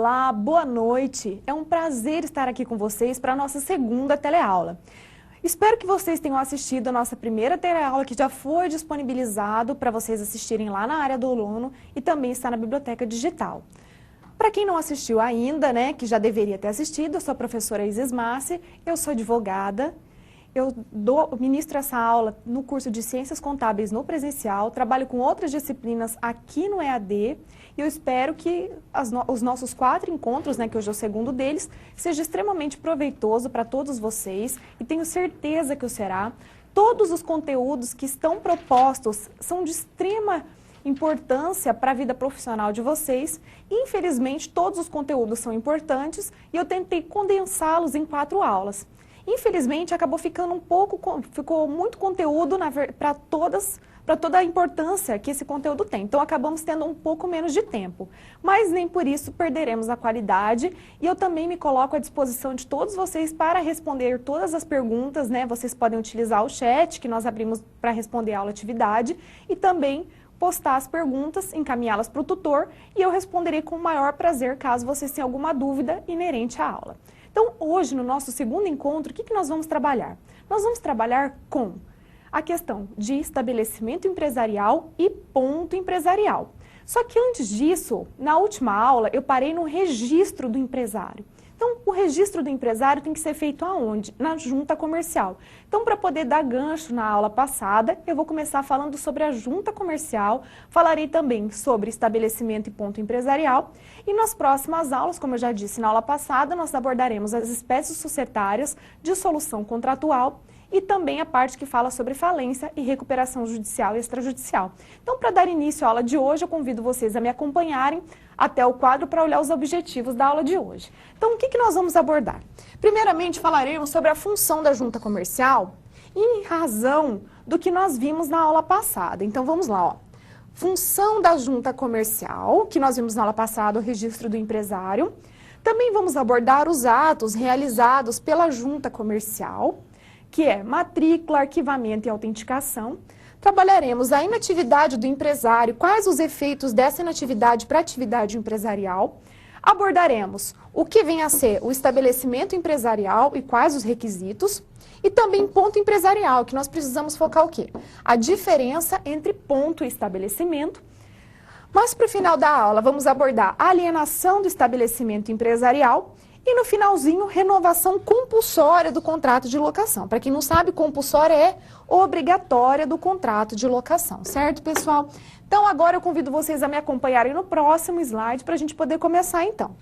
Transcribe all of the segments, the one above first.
Olá, boa noite. É um prazer estar aqui com vocês para a nossa segunda teleaula. Espero que vocês tenham assistido a nossa primeira teleaula, que já foi disponibilizado para vocês assistirem lá na área do aluno e também está na biblioteca digital. Para quem não assistiu ainda, né, que já deveria ter assistido, eu sou a professora Isis Massi, eu sou advogada. Eu ministro essa aula no curso de Ciências Contábeis no presencial, trabalho com outras disciplinas aqui no EAD e eu espero que os nossos 4 encontros, né, que hoje é o segundo deles, seja extremamente proveitoso para todos vocês e tenho certeza que o será. Todos os conteúdos que estão propostos são de extrema importância para a vida profissional de vocês. Infelizmente, todos os conteúdos são importantes e eu tentei condensá-los em 4 aulas. Infelizmente, ficou muito conteúdo para toda a importância que esse conteúdo tem. Então, acabamos tendo um pouco menos de tempo. Mas nem por isso perderemos a qualidade. E eu também me coloco à disposição de todos vocês para responder todas as perguntas, né? Vocês podem utilizar o chat que nós abrimos para responder a aula atividade e também postar as perguntas, encaminhá-las para o tutor e eu responderei com o maior prazer caso vocês tenham alguma dúvida inerente à aula. Então, hoje, no nosso segundo encontro, o que nós vamos trabalhar? Nós vamos trabalhar com a questão de estabelecimento empresarial e ponto empresarial. Só que antes disso, na última aula, eu parei no registro do empresário. Então, o registro do empresário tem que ser feito aonde? Na junta comercial. Então, para poder dar gancho na aula passada, eu vou começar falando sobre a junta comercial, falarei também sobre estabelecimento e ponto empresarial, e nas próximas aulas, como eu já disse na aula passada, nós abordaremos as espécies societárias, dissolução contratual, e também a parte que fala sobre falência e recuperação judicial e extrajudicial. Então, para dar início à aula de hoje, eu convido vocês a me acompanharem até o quadro para olhar os objetivos da aula de hoje. Então, o que nós vamos abordar? Primeiramente, falaremos sobre a função da junta comercial em razão do que nós vimos na aula passada. Então, vamos lá, ó. Função da junta comercial, que nós vimos na aula passada, o registro do empresário. Também vamos abordar os atos realizados pela junta comercial, que é matrícula, arquivamento e autenticação. Trabalharemos a inatividade do empresário, quais os efeitos dessa inatividade para a atividade empresarial. Abordaremos o que vem a ser o estabelecimento empresarial e quais os requisitos. E também ponto empresarial, que nós precisamos focar o quê? A diferença entre ponto e estabelecimento. Mas para o final da aula, vamos abordar a alienação do estabelecimento empresarial. E no finalzinho, renovação compulsória do contrato de locação. Para quem não sabe, compulsória é obrigatória do contrato de locação, certo, pessoal? Então, agora eu convido vocês a me acompanharem no próximo slide para a gente poder começar, então.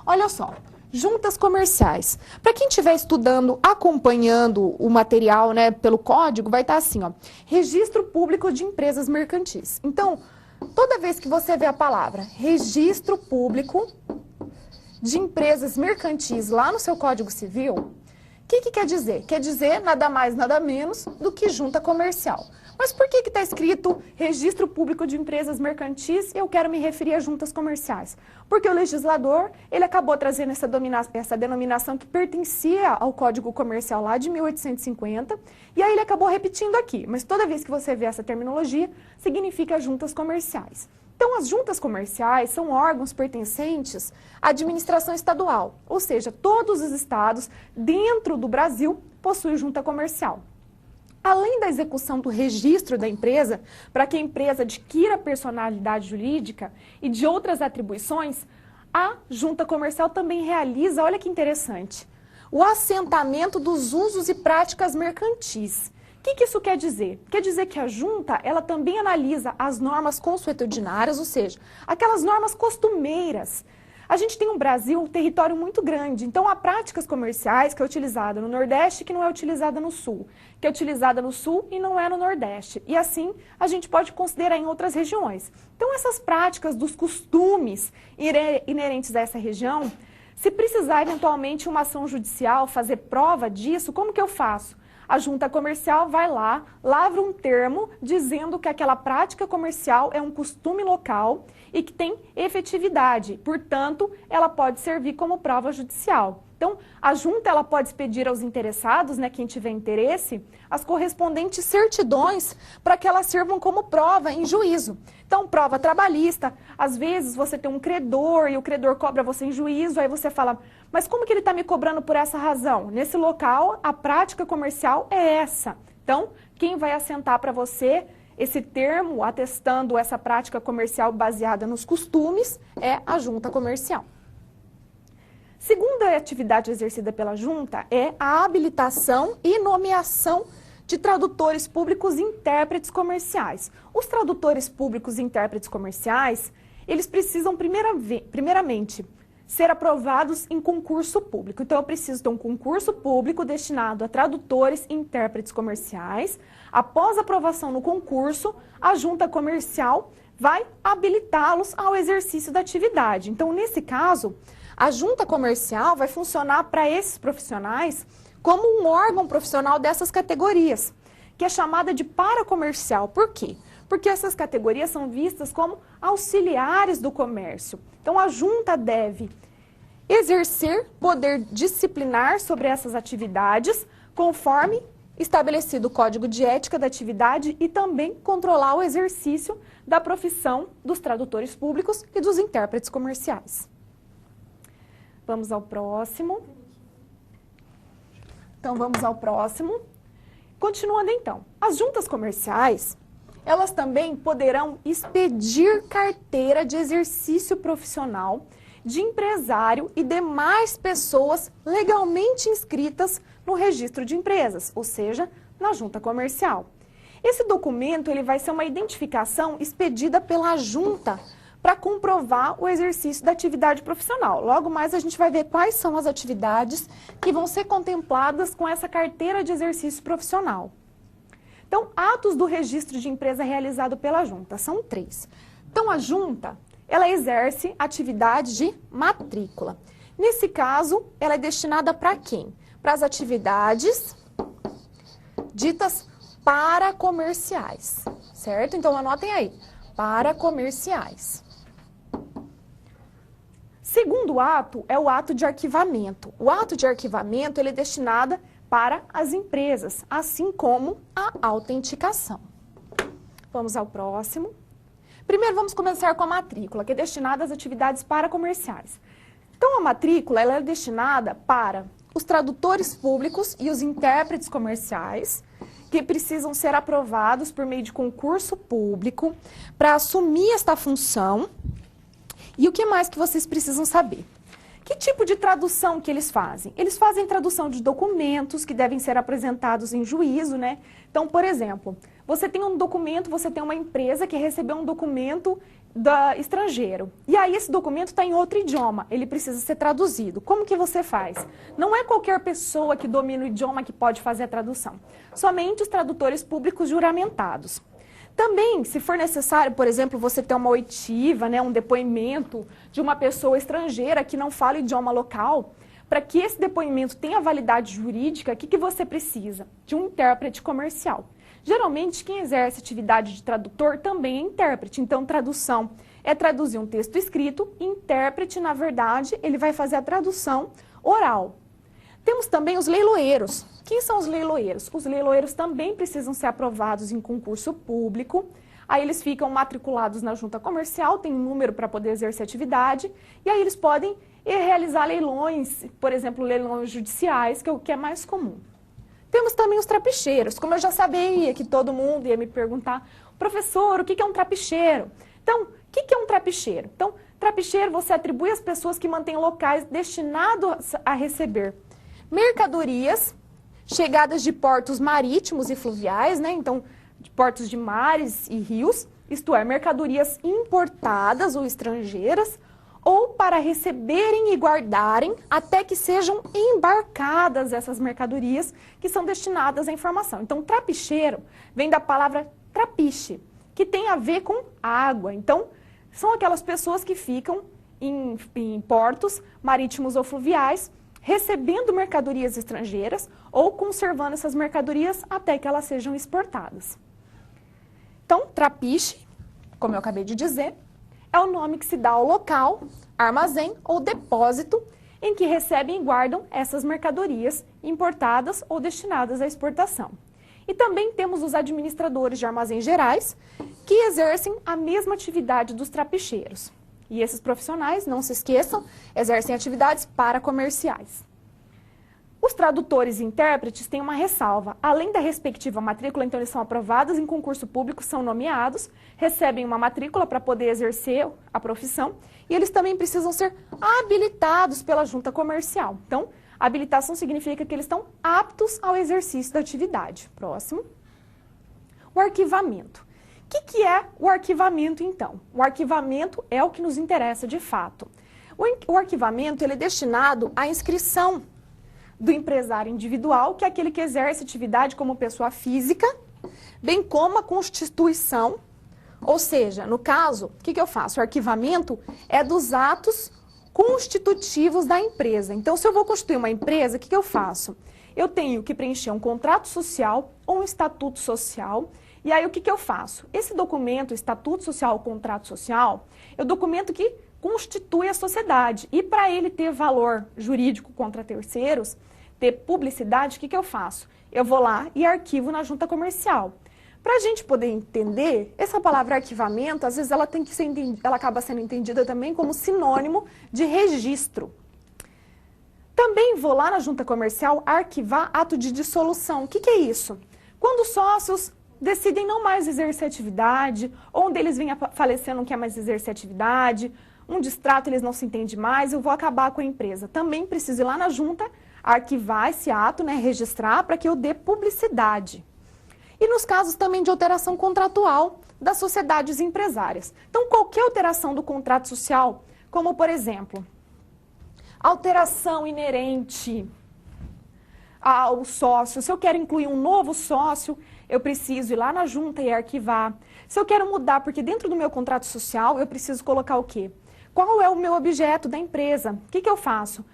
Olha só, juntas comerciais. Para quem estiver estudando, acompanhando o material, né, pelo código, vai estar assim, ó, registro público de empresas mercantis. Então, toda vez que você vê a palavra registro público de empresas mercantis lá no seu Código Civil, o que quer dizer? Quer dizer nada mais, nada menos do que junta comercial. Mas por que está escrito registro público de empresas mercantis e eu quero me referir a juntas comerciais? Porque o legislador, ele acabou trazendo essa denominação que pertencia ao Código Comercial lá de 1850, e aí ele acabou repetindo aqui. Mas toda vez que você vê essa terminologia, significa juntas comerciais. Então, as juntas comerciais são órgãos pertencentes à administração estadual, ou seja, todos os estados dentro do Brasil possuem junta comercial. Além da execução do registro da empresa, para que a empresa adquira personalidade jurídica e de outras atribuições, a junta comercial também realiza, olha que interessante, o assentamento dos usos e práticas mercantis. O que isso quer dizer? Quer dizer que a junta, ela também analisa as normas consuetudinárias, ou seja, aquelas normas costumeiras. A gente tem um Brasil, um território muito grande, então há práticas comerciais que é utilizada no Nordeste que não é utilizada no Sul, que é utilizada no Sul e não é no Nordeste. E assim, a gente pode considerar em outras regiões. Então essas práticas dos costumes inerentes a essa região, se precisar eventualmente uma ação judicial fazer prova disso, como que eu faço? A junta comercial vai lá, lavra um termo dizendo que aquela prática comercial é um costume local e que tem efetividade. Portanto, ela pode servir como prova judicial. Então, a junta ela pode expedir aos interessados, né, quem tiver interesse, as correspondentes certidões para que elas sirvam como prova em juízo. Então, prova trabalhista, às vezes você tem um credor e o credor cobra você em juízo, aí você fala, mas como que ele está me cobrando por essa razão? Nesse local, a prática comercial é essa. Então, quem vai assentar para você esse termo atestando essa prática comercial baseada nos costumes é a junta comercial. Segunda atividade exercida pela junta é a habilitação e nomeação de tradutores públicos e intérpretes comerciais. Os tradutores públicos e intérpretes comerciais, eles precisam primeiramente ser aprovados em concurso público. Então, eu preciso ter um concurso público destinado a tradutores e intérpretes comerciais. Após a aprovação no concurso, a junta comercial vai habilitá-los ao exercício da atividade. Então, nesse caso, a junta comercial vai funcionar para esses profissionais como um órgão profissional dessas categorias, que é chamada de paracomercial. Por quê? Porque essas categorias são vistas como auxiliares do comércio. Então, a junta deve exercer poder disciplinar sobre essas atividades, conforme estabelecido o Código de Ética da atividade e também controlar o exercício da profissão dos tradutores públicos e dos intérpretes comerciais. Vamos ao próximo. Então, vamos ao próximo. Continuando então, as juntas comerciais, elas também poderão expedir carteira de exercício profissional de empresário e demais pessoas legalmente inscritas no registro de empresas, ou seja, na junta comercial. Esse documento ele vai ser uma identificação expedida pela junta para comprovar o exercício da atividade profissional. Logo mais a gente vai ver quais são as atividades que vão ser contempladas com essa carteira de exercício profissional. Então, atos do registro de empresa realizado pela junta, são 3. Então, a junta, ela exerce atividade de matrícula. Nesse caso, ela é destinada para quem? Para as atividades ditas paracomerciais, certo? Então, anotem aí, paracomerciais. Segundo ato é o ato de arquivamento. O ato de arquivamento ele é destinado para as empresas, assim como a autenticação. Vamos ao próximo. Primeiro vamos começar com a matrícula, que é destinada às atividades paracomerciais. Então a matrícula ela é destinada para os tradutores públicos e os intérpretes comerciais, que precisam ser aprovados por meio de concurso público para assumir esta função. E o que mais que vocês precisam saber? Que tipo de tradução que eles fazem? Eles fazem tradução de documentos que devem ser apresentados em juízo, né? Então, por exemplo, você tem um documento, você tem uma empresa que recebeu um documento estrangeiro. E aí esse documento está em outro idioma, ele precisa ser traduzido. Como que você faz? Não é qualquer pessoa que domina o idioma que pode fazer a tradução. Somente os tradutores públicos juramentados. Também, se for necessário, por exemplo, você ter uma oitiva, né, um depoimento de uma pessoa estrangeira que não fala o idioma local, para que esse depoimento tenha validade jurídica, o que você precisa? De um intérprete comercial. Geralmente, quem exerce atividade de tradutor também é intérprete. Então, tradução é traduzir um texto escrito, intérprete, na verdade, ele vai fazer a tradução oral. Temos também os leiloeiros. Quem são os leiloeiros? Os leiloeiros também precisam ser aprovados em concurso público. Aí eles ficam matriculados na junta comercial, tem um número para poder exercer atividade. E aí eles podem realizar leilões, por exemplo, leilões judiciais, que é o que é mais comum. Temos também os trapicheiros. Como eu já sabia que todo mundo ia me perguntar, professor, o que é um trapicheiro? Então, o que é um trapicheiro? Então, trapicheiro você atribui às pessoas que mantêm locais destinados a receber mercadorias, chegadas de portos marítimos e fluviais, né? Então, de portos de mares e rios, isto é, mercadorias importadas ou estrangeiras, ou para receberem e guardarem até que sejam embarcadas essas mercadorias que são destinadas à informação. Então, trapicheiro vem da palavra trapiche, que tem a ver com água. Então, são aquelas pessoas que ficam em portos marítimos ou fluviais, recebendo mercadorias estrangeiras ou conservando essas mercadorias até que elas sejam exportadas. Então, trapiche, como eu acabei de dizer, é o nome que se dá ao local, armazém ou depósito em que recebem e guardam essas mercadorias importadas ou destinadas à exportação. E também temos os administradores de armazéns gerais, que exercem a mesma atividade dos trapicheiros. E esses profissionais, não se esqueçam, exercem atividades paracomerciais. Os tradutores e intérpretes têm uma ressalva. Além da respectiva matrícula, então eles são aprovados em concurso público, são nomeados, recebem uma matrícula para poder exercer a profissão e eles também precisam ser habilitados pela junta comercial. Então, habilitação significa que eles estão aptos ao exercício da atividade. Próximo. O arquivamento. O que é o arquivamento, então? O arquivamento é o que nos interessa de fato. O arquivamento ele é destinado à inscrição do empresário individual, que é aquele que exerce atividade como pessoa física, bem como a constituição, ou seja, no caso, o que eu faço? O arquivamento é dos atos constitutivos da empresa. Então, se eu vou constituir uma empresa, o que eu faço? Eu tenho que preencher um contrato social ou um estatuto social, e aí o que eu faço? Esse documento, estatuto social ou contrato social, é o documento que constitui a sociedade, e para ele ter valor jurídico contra terceiros, ter publicidade, o que eu faço? Eu vou lá e arquivo na junta comercial. Para a gente poder entender, essa palavra arquivamento, às vezes ela tem que ser ela acaba sendo entendida também como sinônimo de registro. Também vou lá na junta comercial arquivar ato de dissolução. O que é isso? Quando os sócios decidem não mais exercer atividade, ou um deles vem a falecer, não quer mais exercer atividade, um distrato, eles não se entendem mais, eu vou acabar com a empresa. Também preciso ir lá na junta, arquivar esse ato, né, registrar, para que eu dê publicidade. E nos casos também de alteração contratual das sociedades empresárias. Então, qualquer alteração do contrato social, como por exemplo, alteração inerente ao sócio, se eu quero incluir um novo sócio, eu preciso ir lá na junta e arquivar. Se eu quero mudar, porque dentro do meu contrato social, eu preciso colocar o quê? Qual é o meu objeto da empresa? O que eu faço?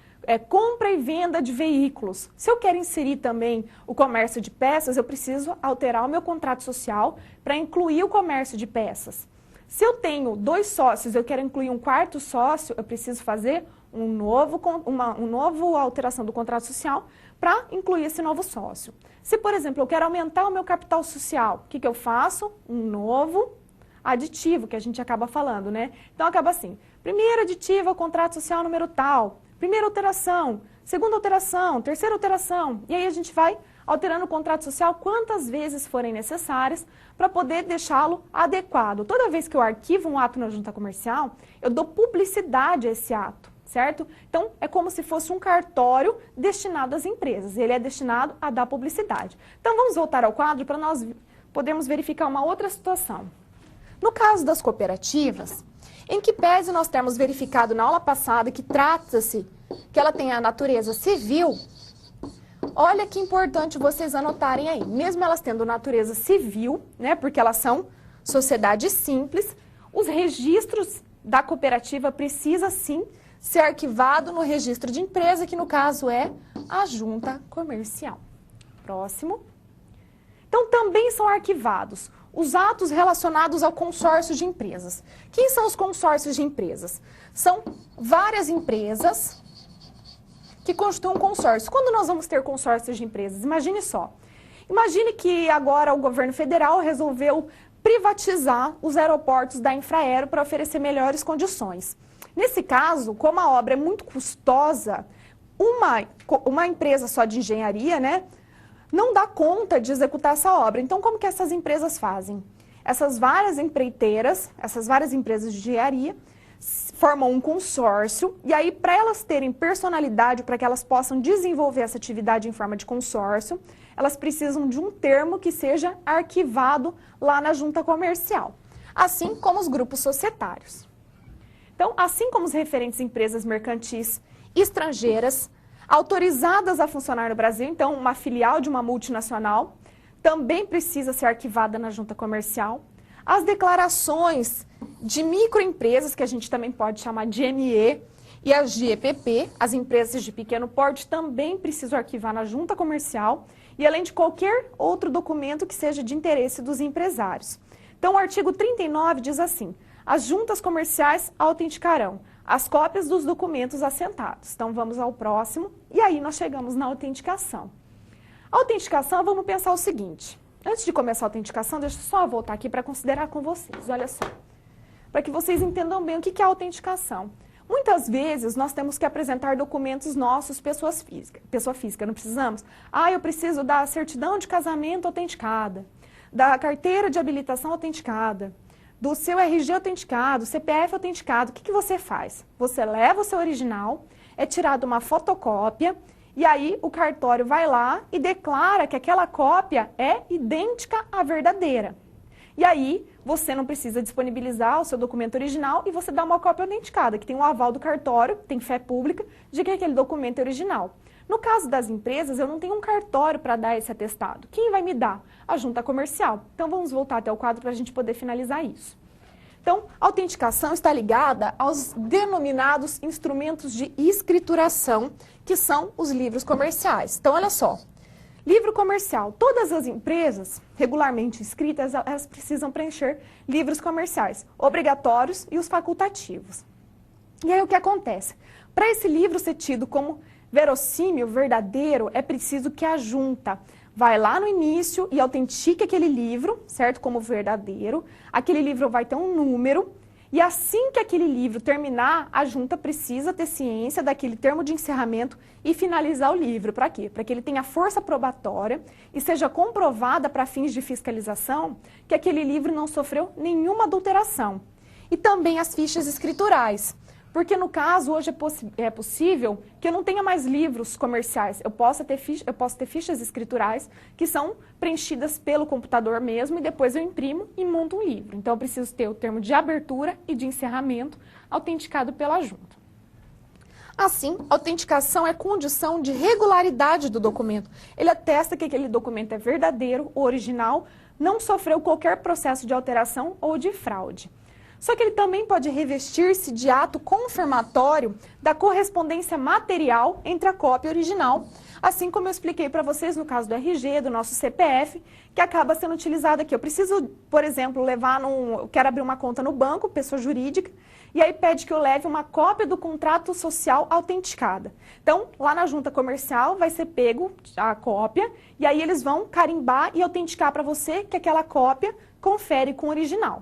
Compra e venda de veículos. Se eu quero inserir também o comércio de peças, eu preciso alterar o meu contrato social para incluir o comércio de peças. Se eu tenho 2 sócios, eu quero incluir um 4º sócio, eu preciso fazer uma nova alteração do contrato social para incluir esse novo sócio. Se, por exemplo, eu quero aumentar o meu capital social, o que eu faço? Um novo aditivo, que a gente acaba falando, né? Então, acaba assim, primeiro aditivo ao contrato social número tal, primeira alteração, segunda alteração, terceira alteração, e aí a gente vai alterando o contrato social quantas vezes forem necessárias para poder deixá-lo adequado. Toda vez que eu arquivo um ato na junta comercial, eu dou publicidade a esse ato, certo? Então, é como se fosse um cartório destinado às empresas, ele é destinado a dar publicidade. Então, vamos voltar ao quadro para nós podermos verificar uma outra situação. No caso das cooperativas, em que pese nós termos verificado na aula passada que trata-se que ela tem a natureza civil, olha que importante vocês anotarem aí, mesmo elas tendo natureza civil, né, porque elas são sociedades simples, os registros da cooperativa precisa sim ser arquivado no registro de empresa, que no caso é a junta comercial. Próximo. Então, também são arquivados os atos relacionados ao consórcio de empresas. Quem são os consórcios de empresas? São várias empresas que constituem um consórcio. Quando nós vamos ter consórcios de empresas? Imagine só. Imagine que agora o governo federal resolveu privatizar os aeroportos da Infraero para oferecer melhores condições. Nesse caso, como a obra é muito custosa, uma empresa só de engenharia, né, não dá conta de executar essa obra. Então, como que essas empresas fazem? Essas várias empreiteiras, essas várias empresas de engenharia, formam um consórcio, e aí, para elas terem personalidade, para que elas possam desenvolver essa atividade em forma de consórcio, elas precisam de um termo que seja arquivado lá na junta comercial, assim como os grupos societários. Então, assim como os referentes empresas mercantis estrangeiras, autorizadas a funcionar no Brasil, então uma filial de uma multinacional, também precisa ser arquivada na junta comercial. As declarações de microempresas, que a gente também pode chamar de ME, e as de EPP, as empresas de pequeno porte, também precisam arquivar na junta comercial, e além de qualquer outro documento que seja de interesse dos empresários. Então, o artigo 39 diz assim: as juntas comerciais autenticarão as cópias dos documentos assentados. Então, vamos ao próximo, e aí nós chegamos na autenticação. A autenticação, vamos pensar o seguinte. Antes de começar a autenticação, deixa eu só voltar aqui para considerar com vocês, olha só. Para que vocês entendam bem o que é a autenticação. Muitas vezes, nós temos que apresentar documentos nossos, pessoa física, não precisamos? Eu preciso da certidão de casamento autenticada, da carteira de habilitação autenticada, do seu RG autenticado, CPF autenticado. O que você faz? Você leva o seu original, é tirada uma fotocópia, e aí o cartório vai lá e declara que aquela cópia é idêntica à verdadeira. E aí você não precisa disponibilizar o seu documento original e você dá uma cópia autenticada, que tem um aval do cartório, tem fé pública, de que aquele documento é original. No caso das empresas, eu não tenho um cartório para dar esse atestado. Quem vai me dar? A junta comercial. Então vamos voltar até o quadro para a gente poder finalizar isso. Então, a autenticação está ligada aos denominados instrumentos de escrituração, que são os livros comerciais. Então, olha só, livro comercial. Todas as empresas regularmente inscritas, elas precisam preencher livros comerciais, obrigatórios e os facultativos. E aí o que acontece? Para esse livro ser tido como verossímil, verdadeiro, é preciso que a junta vai lá no início e autentique aquele livro, certo? Como verdadeiro. Aquele livro vai ter um número e assim que aquele livro terminar, a junta precisa ter ciência daquele termo de encerramento e finalizar o livro. Para quê? Para que ele tenha força probatória e seja comprovada para fins de fiscalização que aquele livro não sofreu nenhuma adulteração. E também as fichas escriturais. Porque no caso, hoje é possível que eu não tenha mais livros comerciais, eu posso ter fichas escriturais que são preenchidas pelo computador mesmo e depois eu imprimo e monto um livro. Então eu preciso ter o termo de abertura e de encerramento autenticado pela junta. Assim, a autenticação é condição de regularidade do documento. Ele atesta que aquele documento é verdadeiro, original, não sofreu qualquer processo de alteração ou de fraude. Só que ele também pode revestir-se de ato confirmatório da correspondência material entre a cópia original, assim como eu expliquei para vocês no caso do RG, do nosso CPF, que acaba sendo utilizado aqui. Eu preciso, por exemplo, eu quero abrir uma conta no banco, pessoa jurídica, e aí pede que eu leve uma cópia do contrato social autenticada. Então, lá na junta comercial vai ser pego a cópia, e aí eles vão carimbar e autenticar para você que aquela cópia confere com o original,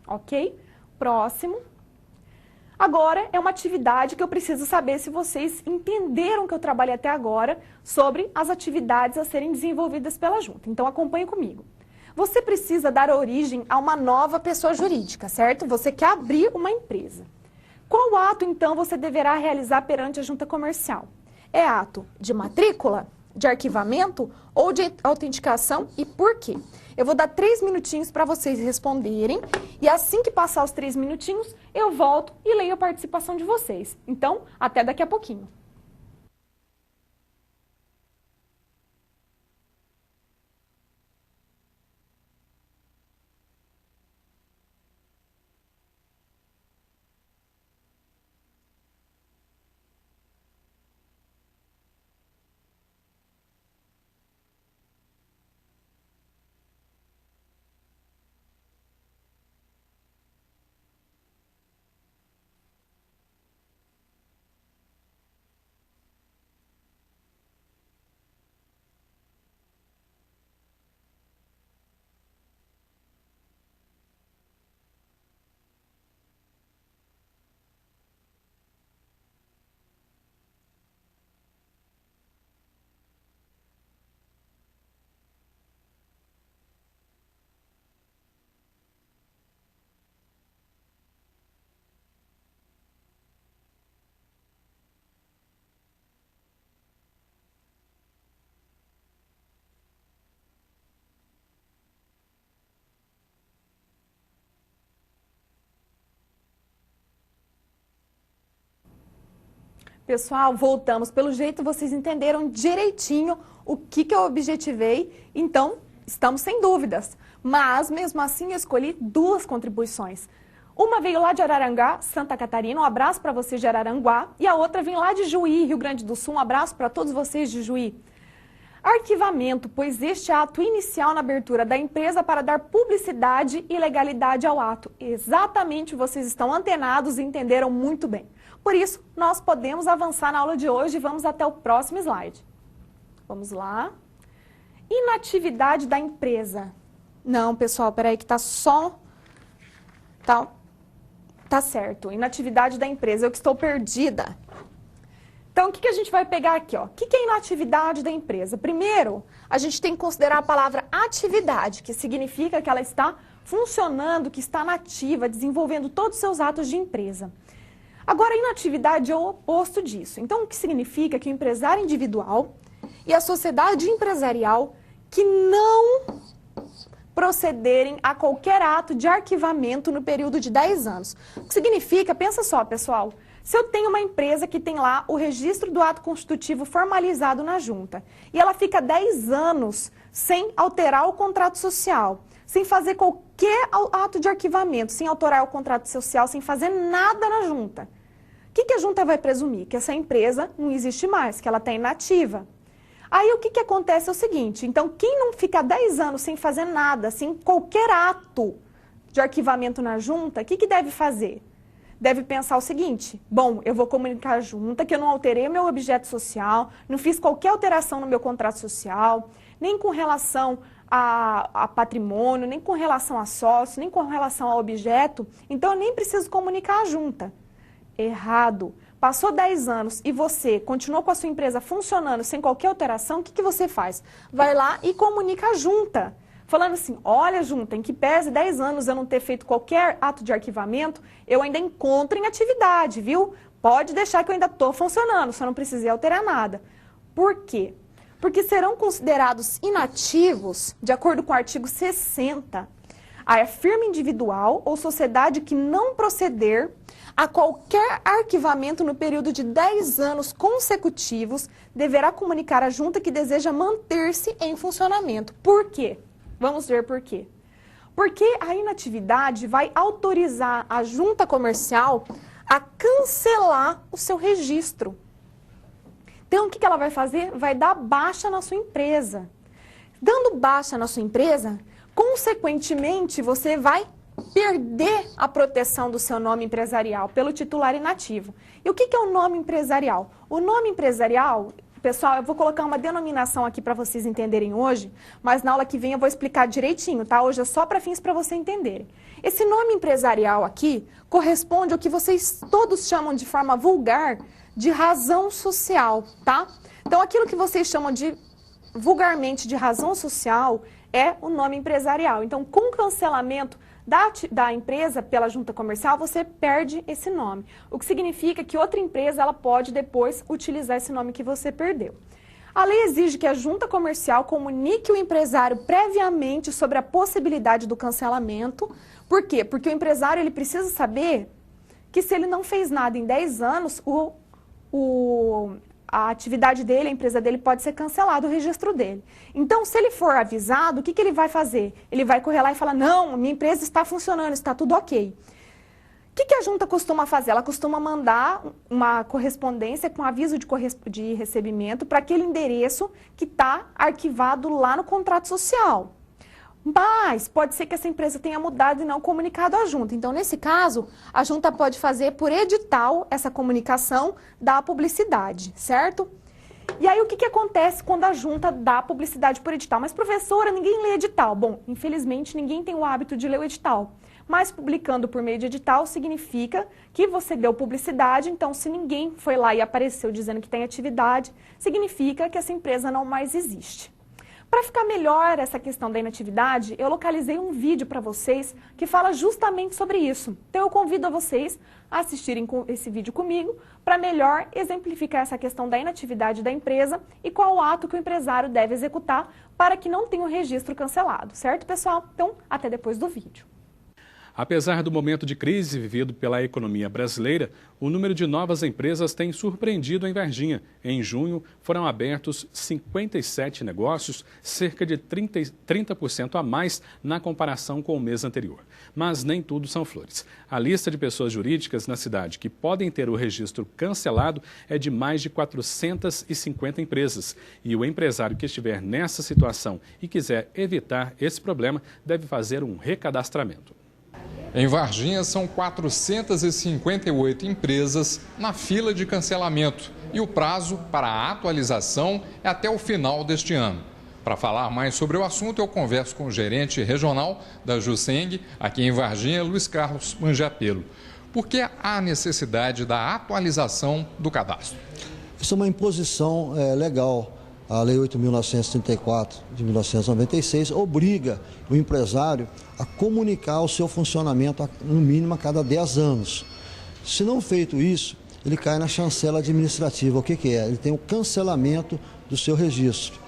ok? Próximo. Agora é uma atividade que eu preciso saber se vocês entenderam que eu trabalhei até agora sobre as atividades a serem desenvolvidas pela junta. Então acompanhe comigo. Você precisa dar origem a uma nova pessoa jurídica, certo? Você quer abrir uma empresa. Qual ato então você deverá realizar perante a junta comercial? É ato de matrícula, de arquivamento ou de autenticação e por quê? Eu vou dar 3 minutinhos para vocês responderem e assim que passar os 3 minutinhos, eu volto e leio a participação de vocês. Então, até daqui a pouquinho. Pessoal, voltamos. Pelo jeito, vocês entenderam direitinho o que eu objetivei, então estamos sem dúvidas. Mas, mesmo assim, eu escolhi 2 contribuições. Uma veio lá de Araranguá, Santa Catarina, um abraço para vocês de Araranguá, e a outra vem lá de Juí, Rio Grande do Sul, um abraço para todos vocês de Juí. Arquivamento, pois este ato inicial na abertura da empresa para dar publicidade e legalidade ao ato. Exatamente, vocês estão antenados e entenderam muito bem. Por isso, nós podemos avançar na aula de hoje e vamos até o próximo slide. Vamos lá. Inatividade da empresa. Não, pessoal, peraí que tá só... Tá certo, inatividade da empresa, eu que estou perdida. Então, o que a gente vai pegar aqui? Ó? O que é inatividade da empresa? Primeiro, a gente tem que considerar a palavra atividade, que significa que ela está funcionando, que está nativa, desenvolvendo todos os seus atos de empresa. Agora, inatividade é o oposto disso. Então, o que significa que o empresário individual e a sociedade empresarial que não procederem a qualquer ato de arquivamento no período de 10 anos. O que significa, pensa só, pessoal, se eu tenho uma empresa que tem lá o registro do ato constitutivo formalizado na junta e ela fica 10 anos sem alterar o contrato social, sem fazer qualquer ato de arquivamento, sem alterar o contrato social, sem fazer nada na junta, o que a junta vai presumir? Que essa empresa não existe mais, que ela está inativa. Aí o que acontece é o seguinte, então quem não fica 10 anos sem fazer nada, sem qualquer ato de arquivamento na junta, o que deve fazer? Deve pensar o seguinte, bom, eu vou comunicar à junta que eu não alterei meu objeto social, não fiz qualquer alteração no meu contrato social, nem com relação a patrimônio, nem com relação a sócio, nem com relação ao objeto, então eu nem preciso comunicar à junta. Errado. Passou 10 anos e você continuou com a sua empresa funcionando sem qualquer alteração, o que você faz? Vai lá e comunica à junta. Falando assim, olha junta, em que pese 10 anos eu não ter feito qualquer ato de arquivamento, eu ainda encontro em atividade, viu? Pode deixar que eu ainda estou funcionando, só não precisei alterar nada. Por quê? Porque serão considerados inativos, de acordo com o artigo 60, a firma individual ou sociedade que não proceder a qualquer arquivamento no período de 10 anos consecutivos deverá comunicar à junta que deseja manter-se em funcionamento. Por quê? Vamos ver por quê. Porque a inatividade vai autorizar a junta comercial a cancelar o seu registro. Então, o que ela vai fazer? Vai dar baixa na sua empresa. Dando baixa na sua empresa, consequentemente, você vai perder a proteção do seu nome empresarial pelo titular inativo. E o que é o nome empresarial? O nome empresarial, pessoal, eu vou colocar uma denominação aqui para vocês entenderem hoje, mas na aula que vem eu vou explicar direitinho, tá? Hoje é só para fins para vocês entenderem. Esse nome empresarial aqui corresponde ao que vocês todos chamam de forma vulgar de razão social, tá? Então, aquilo que vocês chamam de vulgarmente de razão social é o nome empresarial. Então, com o cancelamento da empresa pela junta comercial, você perde esse nome. O que significa que outra empresa ela pode depois utilizar esse nome que você perdeu. A lei exige que a junta comercial comunique o empresário previamente sobre a possibilidade do cancelamento. Por quê? Porque o empresário ele precisa saber que se ele não fez nada em 10 anos, a atividade dele, a empresa dele pode ser cancelada, o registro dele. Então, se ele for avisado, o que ele vai fazer? Ele vai correr lá e falar, não, minha empresa está funcionando, está tudo ok. O que a junta costuma fazer? Ela costuma mandar uma correspondência com aviso de recebimento para aquele endereço que está arquivado lá no contrato social. Mas pode ser que essa empresa tenha mudado e não comunicado à junta. Então, nesse caso, a junta pode fazer por edital essa comunicação da publicidade, certo? E aí, o que acontece quando a junta dá publicidade por edital? Mas, professora, ninguém lê edital. Bom, infelizmente, ninguém tem o hábito de ler o edital. Mas, publicando por meio de edital, significa que você deu publicidade. Então, se ninguém foi lá e apareceu dizendo que tem atividade, significa que essa empresa não mais existe. Para ficar melhor essa questão da inatividade, eu localizei um vídeo para vocês que fala justamente sobre isso. Então eu convido a vocês a assistirem esse vídeo comigo para melhor exemplificar essa questão da inatividade da empresa e qual o ato que o empresário deve executar para que não tenha o registro cancelado. Certo, pessoal? Então, até depois do vídeo. Apesar do momento de crise vivido pela economia brasileira, o número de novas empresas tem surpreendido em Varginha. Em junho, foram abertos 57 negócios, cerca de 30% a mais na comparação com o mês anterior. Mas nem tudo são flores. A lista de pessoas jurídicas na cidade que podem ter o registro cancelado é de mais de 450 empresas. E o empresário que estiver nessa situação e quiser evitar esse problema deve fazer um recadastramento. Em Varginha, são 458 empresas na fila de cancelamento e o prazo para a atualização é até o final deste ano. Para falar mais sobre o assunto, eu converso com o gerente regional da Juseng, aqui em Varginha, Luiz Carlos Mangiapelo. Por que há necessidade da atualização do cadastro? Isso é uma imposição legal. A Lei 8.934 de 1996 obriga o empresário a comunicar o seu funcionamento no mínimo a cada 10 anos. Se não feito isso, ele cai na chancela administrativa. O que é? Ele tem o cancelamento do seu registro.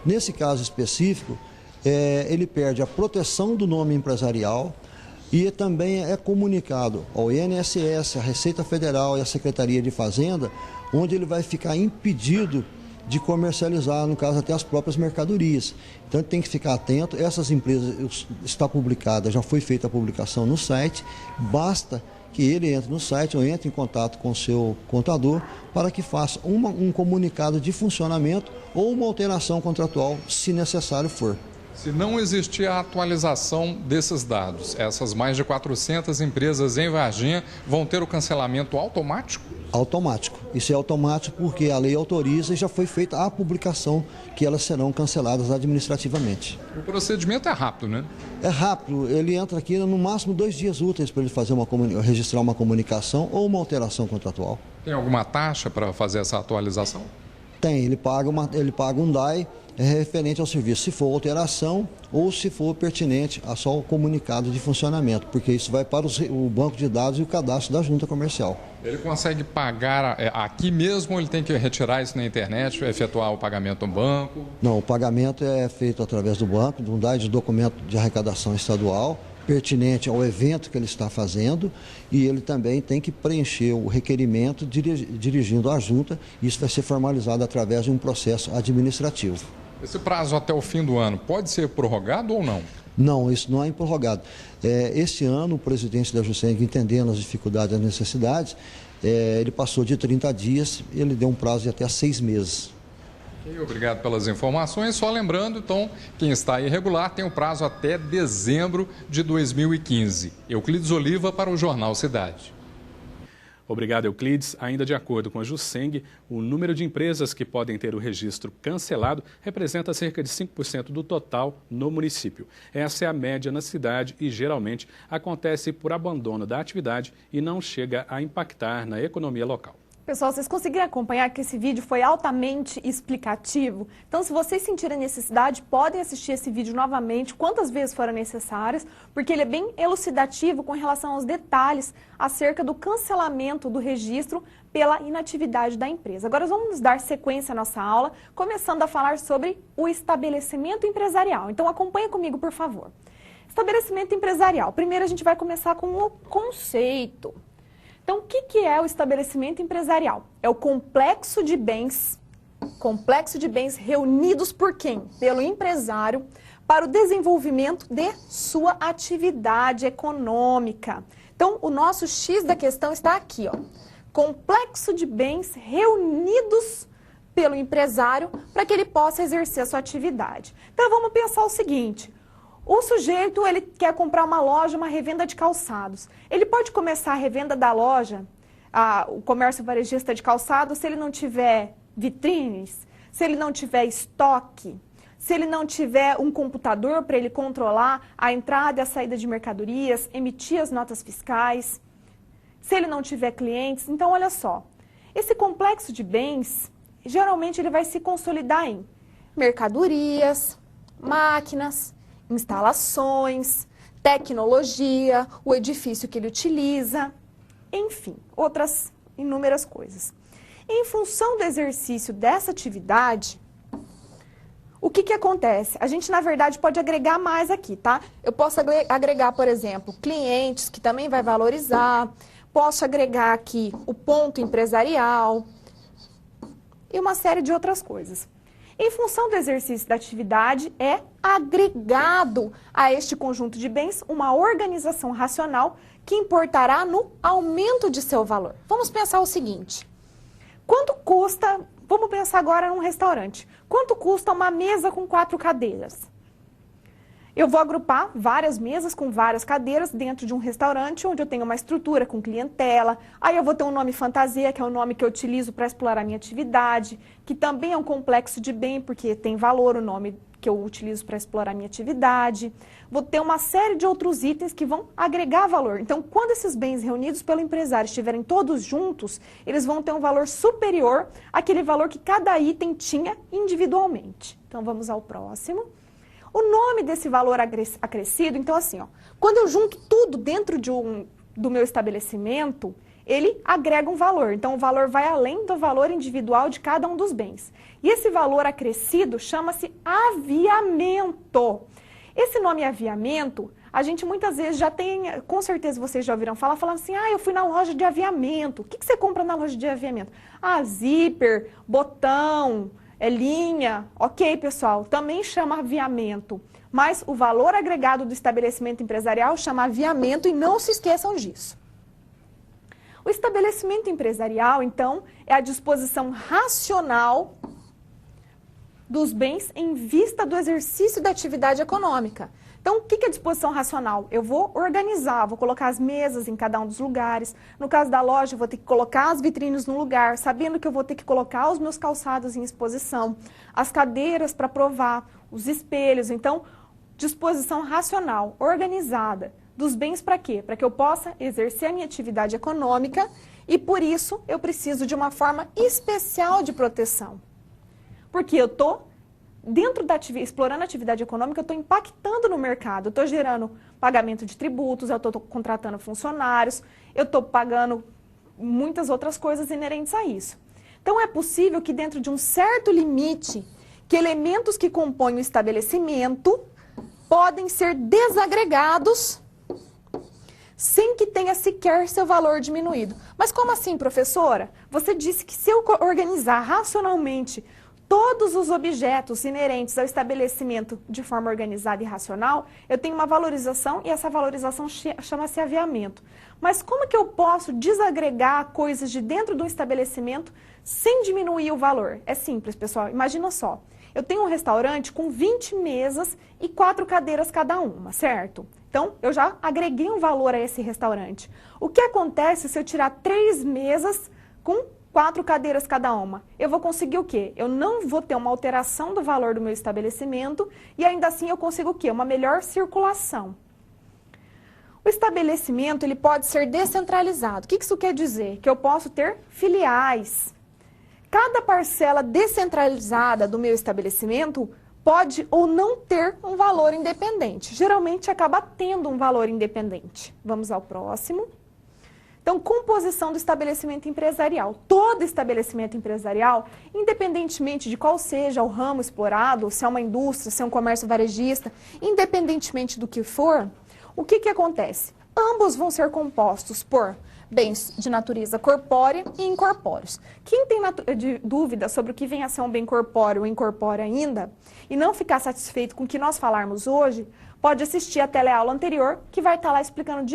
Nesse caso específico, ele perde a proteção do nome empresarial e também é comunicado ao INSS, à Receita Federal e à Secretaria de Fazenda, onde ele vai ficar impedido de comercializar, no caso até as próprias mercadorias. Então ele tem que ficar atento. Essas empresas está publicada, já foi feita a publicação no site, basta que ele entre no site ou entre em contato com o seu contador para que faça um comunicado de funcionamento ou uma alteração contratual, se necessário for. Se não existir a atualização desses dados, essas mais de 400 empresas em Varginha vão ter o cancelamento automático? Automático. Isso é automático porque a lei autoriza e já foi feita a publicação que elas serão canceladas administrativamente. O procedimento é rápido, né? É rápido. Ele entra aqui no máximo 2 dias úteis para ele fazer registrar uma comunicação ou uma alteração contratual. Tem alguma taxa para fazer essa atualização? Tem. Ele paga um DAI referente ao serviço, se for alteração ou se for pertinente a só o comunicado de funcionamento, porque isso vai para o banco de dados e o cadastro da junta comercial. Ele consegue pagar aqui mesmo ou ele tem que retirar isso na internet, efetuar o pagamento no banco? Não, o pagamento é feito através do banco, de um DAI, de documento de arrecadação estadual, pertinente ao evento que ele está fazendo, e ele também tem que preencher o requerimento dirigindo à junta. Isso vai ser formalizado através de um processo administrativo. Esse prazo até o fim do ano pode ser prorrogado ou não? Não, isso não é prorrogado. Este ano, o presidente da Juseng, entendendo as dificuldades e as necessidades, ele passou de 30 dias e ele deu um prazo de até 6 meses. Obrigado pelas informações. Só lembrando, então, quem está irregular tem o prazo até dezembro de 2015. Euclides Oliva para o Jornal Cidade. Obrigado, Euclides. Ainda de acordo com a Juseng, o número de empresas que podem ter o registro cancelado representa cerca de 5% do total no município. Essa é a média na cidade e geralmente acontece por abandono da atividade e não chega a impactar na economia local. Pessoal, vocês conseguiram acompanhar que esse vídeo foi altamente explicativo? Então, se vocês sentirem necessidade, podem assistir esse vídeo novamente, quantas vezes forem necessárias, porque ele é bem elucidativo com relação aos detalhes acerca do cancelamento do registro pela inatividade da empresa. Agora, vamos dar sequência à nossa aula, começando a falar sobre o estabelecimento empresarial. Então, acompanha comigo, por favor. Estabelecimento empresarial. Primeiro, a gente vai começar com o conceito. Então, o que é o estabelecimento empresarial? É o complexo de bens reunidos por quem? Pelo empresário para o desenvolvimento de sua atividade econômica. Então, o nosso X da questão está aqui, ó. Complexo de bens reunidos pelo empresário para que ele possa exercer a sua atividade. Então, vamos pensar o seguinte. O sujeito, ele quer comprar uma loja, uma revenda de calçados. Ele pode começar a revenda da loja, o comércio varejista de calçados, se ele não tiver vitrines, se ele não tiver estoque, se ele não tiver um computador para ele controlar a entrada e a saída de mercadorias, emitir as notas fiscais, se ele não tiver clientes. Então, olha só, esse complexo de bens, geralmente ele vai se consolidar em mercadorias, máquinas, instalações, tecnologia, o edifício que ele utiliza, enfim, outras inúmeras coisas. Em função do exercício dessa atividade, o que acontece? A gente, na verdade, pode agregar mais aqui, tá? Eu posso agregar, por exemplo, clientes, que também vai valorizar, posso agregar aqui o ponto empresarial e uma série de outras coisas. Em função do exercício da atividade, é agregado a este conjunto de bens uma organização racional que importará no aumento de seu valor. Vamos pensar o seguinte, quanto custa, vamos pensar agora num restaurante, quanto custa uma mesa com 4 cadeiras? Eu vou agrupar várias mesas com várias cadeiras dentro de um restaurante onde eu tenho uma estrutura com clientela. Aí eu vou ter um nome fantasia, que é o nome que eu utilizo para explorar a minha atividade, que também é um complexo de bem, porque tem valor o nome que eu utilizo para explorar a minha atividade. Vou ter uma série de outros itens que vão agregar valor. Então, quando esses bens reunidos pelo empresário estiverem todos juntos, eles vão ter um valor superior àquele valor que cada item tinha individualmente. Então, vamos ao próximo. O nome desse valor acrescido, então assim, ó, quando eu junto tudo dentro do meu estabelecimento, ele agrega um valor. Então, o valor vai além do valor individual de cada um dos bens. E esse valor acrescido chama-se aviamento. Esse nome aviamento, a gente muitas vezes já tem, com certeza vocês já ouviram falar, falando assim, eu fui na loja de aviamento. O que você compra na loja de aviamento? Zíper, botão, linha. Ok, pessoal, também chama aviamento. Mas o valor agregado do estabelecimento empresarial chama aviamento e não se esqueçam disso. O estabelecimento empresarial, então, é a disposição racional dos bens em vista do exercício da atividade econômica. Então, o que é disposição racional? Eu vou organizar, vou colocar as mesas em cada um dos lugares. No caso da loja, eu vou ter que colocar as vitrines no lugar, sabendo que eu vou ter que colocar os meus calçados em exposição, as cadeiras para provar, os espelhos. Então, disposição racional, organizada. Dos bens para quê? Para que eu possa exercer a minha atividade econômica e, por isso, eu preciso de uma forma especial de proteção. Porque eu estou, explorando a atividade econômica, eu estou impactando no mercado, eu estou gerando pagamento de tributos, eu estou contratando funcionários, eu estou pagando muitas outras coisas inerentes a isso. Então, é possível que dentro de um certo limite, que elementos que compõem o estabelecimento podem ser desagregados sem que tenha sequer seu valor diminuído. Mas como assim, professora? Você disse que se eu organizar racionalmente todos os objetos inerentes ao estabelecimento de forma organizada e racional, eu tenho uma valorização e essa valorização chama-se aviamento. Mas como que eu posso desagregar coisas de dentro do estabelecimento sem diminuir o valor? É simples, pessoal. Imagina só. Eu tenho um restaurante com 20 mesas e 4 cadeiras cada uma, certo? Então, eu já agreguei um valor a esse restaurante. O que acontece se eu tirar 3 mesas com 4 cadeiras cada uma? Eu vou conseguir o quê? Eu não vou ter uma alteração do valor do meu estabelecimento e ainda assim eu consigo o quê? Uma melhor circulação. O estabelecimento ele pode ser descentralizado. O que isso quer dizer? Que eu posso ter filiais. Cada parcela descentralizada do meu estabelecimento pode ou não ter um valor independente. Geralmente acaba tendo um valor independente. Vamos ao próximo. Então, composição do estabelecimento empresarial. Todo estabelecimento empresarial, independentemente de qual seja o ramo explorado, se é uma indústria, se é um comércio varejista, independentemente do que for, o que acontece? Ambos vão ser compostos por bens de natureza corpórea e incorpóreos. Quem tem dúvida sobre o que vem a ser um bem corpóreo ou incorpóreo ainda, e não ficar satisfeito com o que nós falarmos hoje, pode assistir a teleaula anterior, que vai estar lá explicando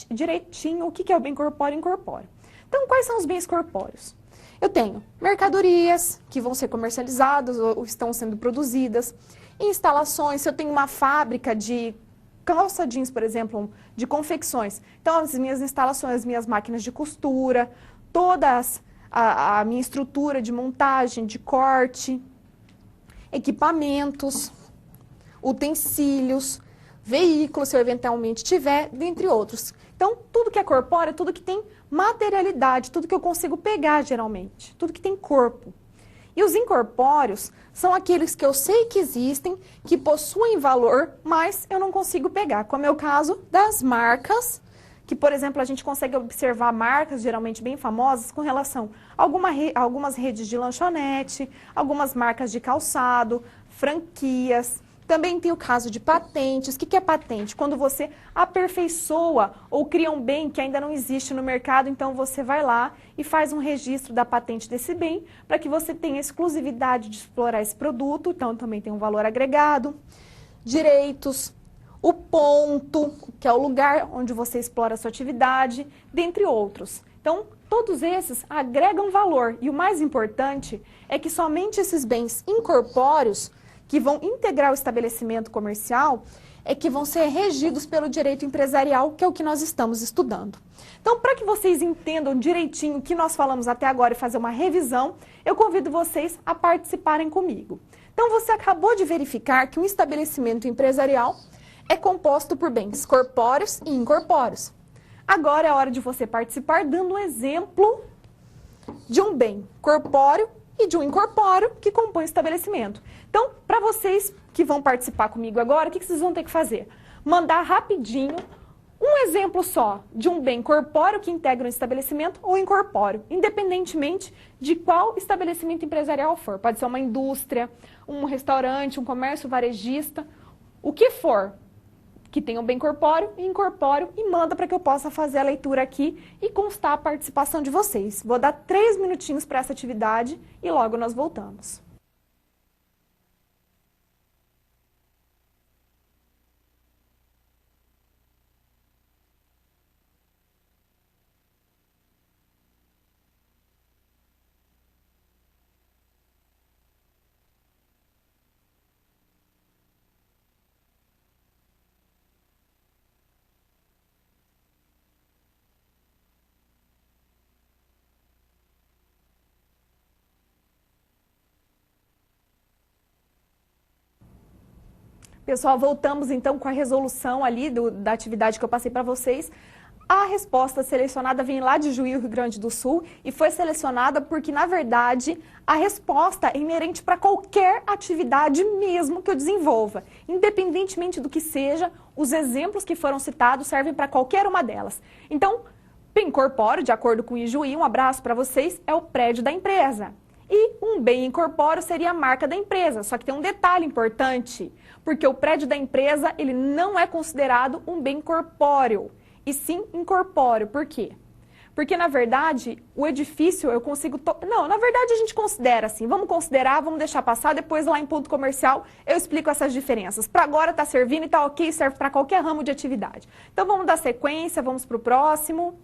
direitinho o que é o bem corpóreo e incorpóreo. Então, quais são os bens corpóreos? Eu tenho mercadorias que vão ser comercializadas ou estão sendo produzidas, instalações, se eu tenho uma fábrica de calça jeans, por exemplo, de confecções. Então, as minhas instalações, as minhas máquinas de costura, toda a minha estrutura de montagem, de corte, equipamentos, utensílios, veículos, se eu eventualmente tiver, dentre outros. Então, tudo que é corpóreo, tudo que tem materialidade, tudo que eu consigo pegar, geralmente, tudo que tem corpo. E os incorpóreos são aqueles que eu sei que existem, que possuem valor, mas eu não consigo pegar, como é o caso das marcas, que, por exemplo, a gente consegue observar marcas geralmente bem famosas com relação a algumas redes de lanchonete, algumas marcas de calçado, franquias. Também tem o caso de patentes. O que é patente? Quando você aperfeiçoa ou cria um bem que ainda não existe no mercado, então você vai lá e faz um registro da patente desse bem para que você tenha exclusividade de explorar esse produto, então também tem um valor agregado. Direitos, o ponto, que é o lugar onde você explora a sua atividade, dentre outros. Então, todos esses agregam valor e o mais importante é que somente esses bens incorpóreos que vão integrar o estabelecimento comercial é que vão ser regidos pelo direito empresarial, que é o que nós estamos estudando. Então, para que vocês entendam direitinho o que nós falamos até agora e fazer uma revisão, eu convido vocês a participarem comigo. Então, você acabou de verificar que um estabelecimento empresarial é composto por bens corpóreos e incorpóreos. Agora é a hora de você participar dando um exemplo de um bem corpóreo e de um incorpóreo que compõe o estabelecimento. Então, para vocês que vão participar comigo agora, o que vocês vão ter que fazer? Mandar rapidinho um exemplo só de um bem corpóreo que integra um estabelecimento ou incorpóreo, independentemente de qual estabelecimento empresarial for. Pode ser uma indústria, um restaurante, um comércio varejista, o que for, que tenha um bem corpóreo e incorpóreo, e manda para que eu possa fazer a leitura aqui e constar a participação de vocês. Vou dar 3 minutinhos para essa atividade e logo nós voltamos. Pessoal, voltamos então com a resolução ali da atividade que eu passei para vocês. A resposta selecionada vem lá de Juí, Rio Grande do Sul, e foi selecionada porque, na verdade, a resposta é inerente para qualquer atividade mesmo que eu desenvolva. Independentemente do que seja, os exemplos que foram citados servem para qualquer uma delas. Então, bem corpóreo, de acordo com o Ijuí, um abraço para vocês, é o prédio da empresa. E um bem incorpóreo seria a marca da empresa, só que tem um detalhe importante, porque o prédio da empresa ele não é considerado um bem corpóreo, e sim incorpóreo. Por quê? Porque, na verdade, o edifício eu consigo... Não, na verdade a gente considera assim, vamos considerar, vamos deixar passar, depois lá em ponto comercial eu explico essas diferenças. Para agora está servindo e está ok, serve para qualquer ramo de atividade. Então vamos dar sequência, vamos para o próximo.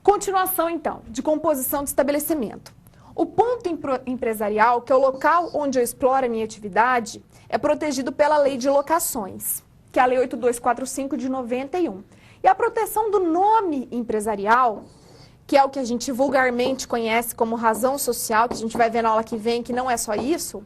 Continuação então, de composição de estabelecimento. O ponto empresarial, que é o local onde eu exploro a minha atividade, é protegido pela Lei de Locações, que é a Lei 8245 de 91. E a proteção do nome empresarial, que é o que a gente vulgarmente conhece como razão social, que a gente vai ver na aula que vem, que não é só isso,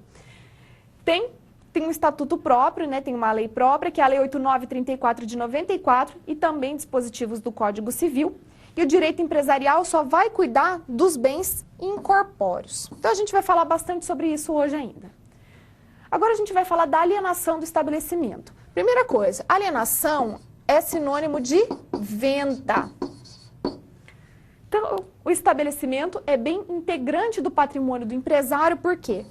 tem um estatuto próprio, né? Tem uma lei própria, que é a Lei 8934 de 94, e também dispositivos do Código Civil. E o direito empresarial só vai cuidar dos bens incorpóreos. Então, a gente vai falar bastante sobre isso hoje ainda. Agora, a gente vai falar da alienação do estabelecimento. Primeira coisa, alienação é sinônimo de venda. Então, o estabelecimento é bem integrante do patrimônio do empresário, por quê?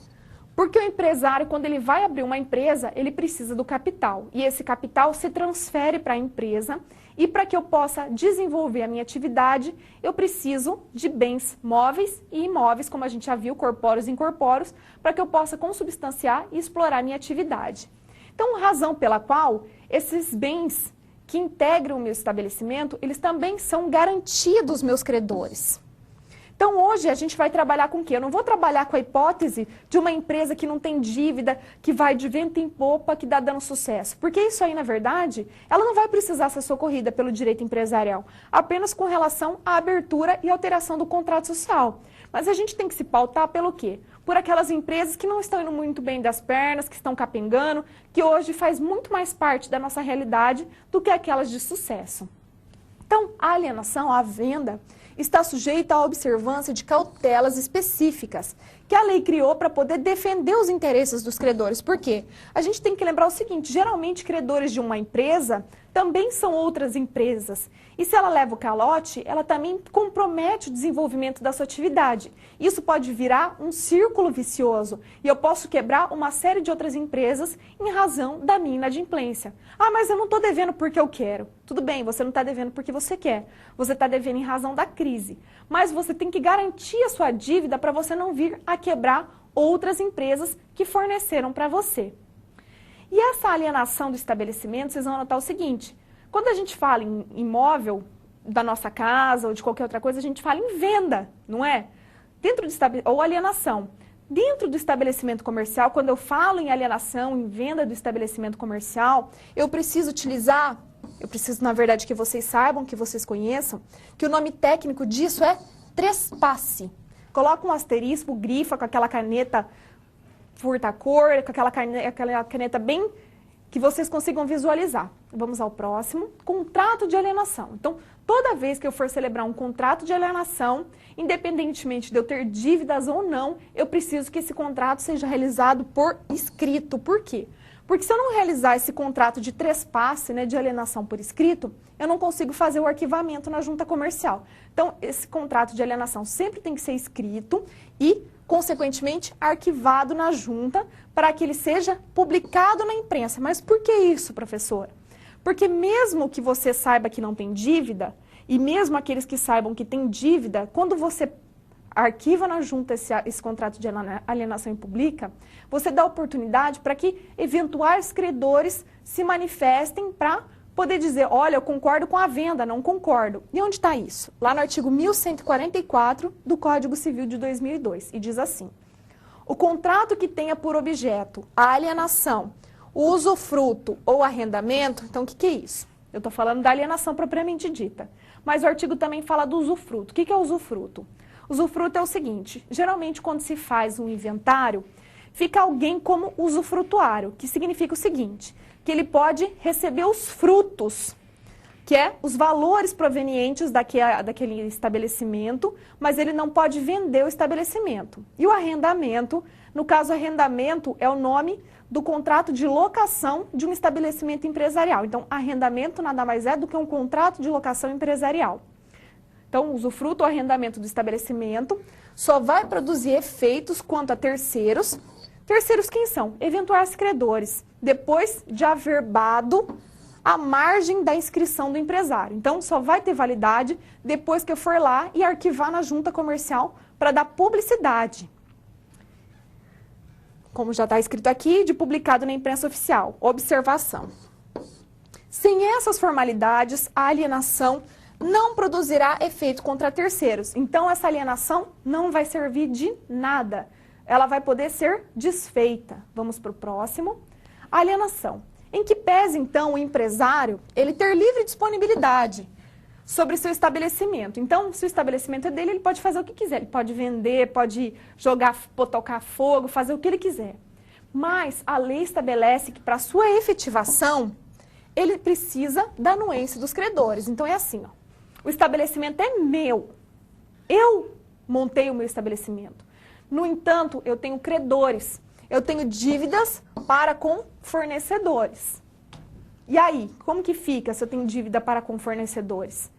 Porque o empresário, quando ele vai abrir uma empresa, ele precisa do capital. E esse capital se transfere para a empresa. E para que eu possa desenvolver a minha atividade, eu preciso de bens móveis e imóveis, como a gente já viu, corpóreos e incorpóreos, para que eu possa consubstanciar e explorar a minha atividade. Então, razão pela qual esses bens que integram o meu estabelecimento, eles também são garantia dos meus credores. Então, hoje, a gente vai trabalhar com o quê? Eu não vou trabalhar com a hipótese de uma empresa que não tem dívida, que vai de vento em popa, que dá dando sucesso. Porque isso aí, na verdade, ela não vai precisar ser socorrida pelo direito empresarial, apenas com relação à abertura e alteração do contrato social. Mas a gente tem que se pautar pelo quê? Por aquelas empresas que não estão indo muito bem das pernas, que estão capengando, que hoje faz muito mais parte da nossa realidade do que aquelas de sucesso. Então, a alienação, a venda, está sujeita à observância de cautelas específicas que a lei criou para poder defender os interesses dos credores. Por quê? A gente tem que lembrar o seguinte, geralmente credores de uma empresa também são outras empresas. E se ela leva o calote, ela também compromete o desenvolvimento da sua atividade. Isso pode virar um círculo vicioso e eu posso quebrar uma série de outras empresas em razão da minha inadimplência. Ah, mas eu não estou devendo porque eu quero. Tudo bem, você não está devendo porque você quer. Você está devendo em razão da crise. Mas você tem que garantir a sua dívida para você não vir a quebrar outras empresas que forneceram para você. E essa alienação do estabelecimento, vocês vão notar o seguinte, quando a gente fala em imóvel da nossa casa ou de qualquer outra coisa, a gente fala em venda, não é? Dentro de ou alienação. Dentro do estabelecimento comercial, quando eu falo em alienação, em venda do estabelecimento comercial, eu preciso utilizar, na verdade, que vocês saibam, que vocês conheçam, que o nome técnico disso é trespasse. Coloca um asterisco, grifa com aquela caneta furta-cor, com aquela caneta bem que vocês consigam visualizar. Vamos ao próximo. Contrato de alienação. Então, toda vez que eu for celebrar um contrato de alienação, independentemente de eu ter dívidas ou não, eu preciso que esse contrato seja realizado por escrito. Por quê? Porque se eu não realizar esse contrato de trespasse, né, de alienação por escrito, eu não consigo fazer o arquivamento na junta comercial. Então, esse contrato de alienação sempre tem que ser escrito e, consequentemente, arquivado na junta para que ele seja publicado na imprensa. Mas por que isso, professora? Porque mesmo que você saiba que não tem dívida, e mesmo aqueles que saibam que tem dívida, quando você arquiva na junta esse contrato de alienação e publica, você dá oportunidade para que eventuais credores se manifestem para poder dizer, olha, eu concordo com a venda, não concordo. E onde está isso? Lá no artigo 1144 do Código Civil de 2002, e diz assim: o contrato que tenha por objeto a alienação, o usufruto ou arrendamento, então o que é isso? Eu estou falando da alienação propriamente dita, mas o artigo também fala do usufruto. O que é usufruto? Usufruto é o seguinte, geralmente quando se faz um inventário, fica alguém como usufrutuário, que significa o seguinte, que ele pode receber os frutos, que é os valores provenientes daquele estabelecimento, mas ele não pode vender o estabelecimento. E o arrendamento, no caso, arrendamento é o nome do contrato de locação de um estabelecimento empresarial. Então, arrendamento nada mais é do que um contrato de locação empresarial. Então, o usufruto ou arrendamento do estabelecimento só vai produzir efeitos quanto a terceiros. Terceiros quem são? Eventuais credores, depois de averbado a margem da inscrição do empresário. Então, só vai ter validade depois que eu for lá e arquivar na junta comercial para dar publicidade. Como já está escrito aqui, de publicado na imprensa oficial. Observação. Sem essas formalidades, a alienação não produzirá efeito contra terceiros. Então, essa alienação não vai servir de nada. Ela vai poder ser desfeita. Vamos para o próximo. Alienação. Em que pese, então, o empresário ele ter livre disponibilidade sobre seu estabelecimento. Então, se o estabelecimento é dele, ele pode fazer o que quiser. Ele pode vender, pode tocar fogo, fazer o que ele quiser. Mas a lei estabelece que para sua efetivação, ele precisa da anuência dos credores. Então, é assim, ó. O estabelecimento é meu. Eu montei o meu estabelecimento. No entanto, eu tenho credores. Eu tenho dívidas para com fornecedores. E aí, como que fica se eu tenho dívida para com fornecedores?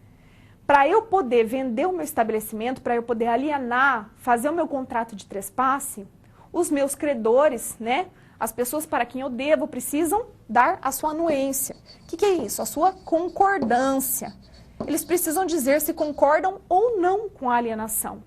Para eu poder vender o meu estabelecimento, para eu poder alienar, fazer o meu contrato de trespasse, os meus credores, né, as pessoas para quem eu devo, precisam dar a sua anuência. O que é isso? A sua concordância. Eles precisam dizer se concordam ou não com a alienação.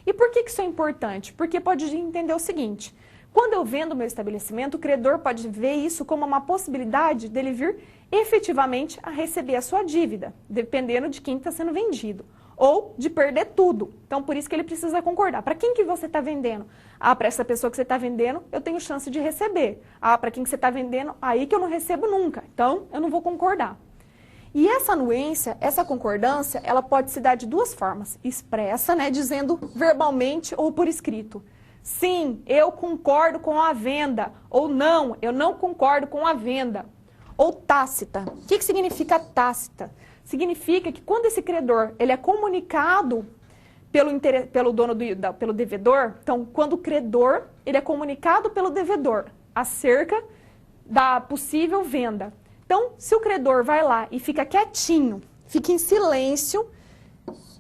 E por que isso é importante? Porque pode entender o seguinte, quando eu vendo o meu estabelecimento, o credor pode ver isso como uma possibilidade dele vir efetivamente a receber a sua dívida, dependendo de quem está sendo vendido, ou de perder tudo. Então, por isso que ele precisa concordar. Para quem que você está vendendo? Ah, para essa pessoa que você está vendendo, eu tenho chance de receber. Ah, para quem que você está vendendo, aí que eu não recebo nunca. Então, eu não vou concordar. E essa anuência, essa concordância, ela pode se dar de duas formas. Expressa, né, dizendo verbalmente ou por escrito. Sim, eu concordo com a venda. Ou não, eu não concordo com a venda. Ou tácita. O que significa tácita? Significa que quando esse credor ele é comunicado pelo devedor, então quando o credor ele é comunicado pelo devedor acerca da possível venda. Então, se o credor vai lá e fica quietinho, fica em silêncio,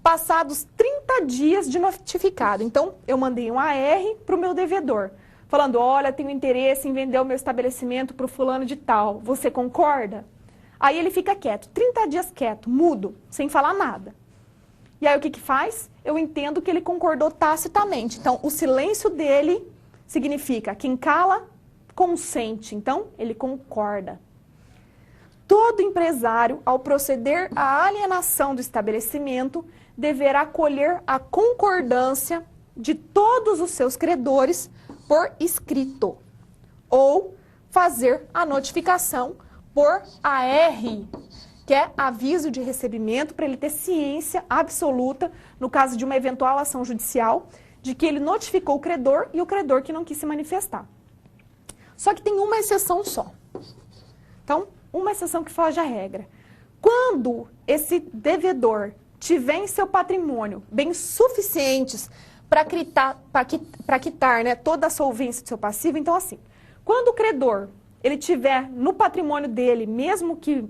passados 30 dias de notificado. Então, eu mandei um AR para o meu devedor, falando, olha, tenho interesse em vender o meu estabelecimento para o fulano de tal. Você concorda? Aí ele fica quieto, 30 dias quieto, mudo, sem falar nada. E aí o que faz? Eu entendo que ele concordou tacitamente. Então, o silêncio dele significa quem cala, consente. Então, ele concorda. Todo empresário, ao proceder à alienação do estabelecimento, deverá colher a concordância de todos os seus credores por escrito ou fazer a notificação por AR, que é aviso de recebimento, para ele ter ciência absoluta, no caso de uma eventual ação judicial, de que ele notificou o credor e o credor que não quis se manifestar. Só que tem uma exceção só. Então, uma exceção que foge à regra. Quando esse devedor tiver em seu patrimônio bens suficientes para quitar, né, toda a solvência do seu passivo, então assim, quando o credor ele tiver no patrimônio dele, mesmo que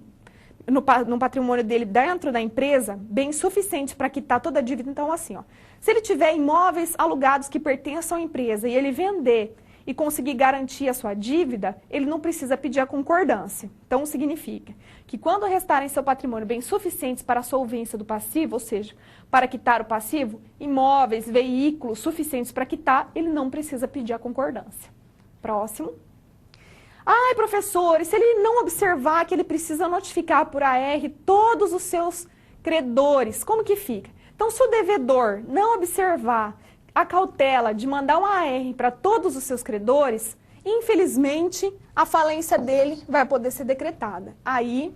no patrimônio dele dentro da empresa, bem suficiente para quitar toda a dívida, então assim, ó, se ele tiver imóveis alugados que pertençam à empresa e ele vender e conseguir garantir a sua dívida, ele não precisa pedir a concordância. Então significa que quando restarem seu patrimônio bens suficientes para a solvência do passivo, ou seja, para quitar o passivo, imóveis, veículos suficientes para quitar, ele não precisa pedir a concordância. Próximo. Ai, professor, e se ele não observar que ele precisa notificar por AR todos os seus credores, como que fica? Então, se o devedor não observar a cautela de mandar um AR para todos os seus credores, infelizmente, a falência dele vai poder ser decretada. Aí,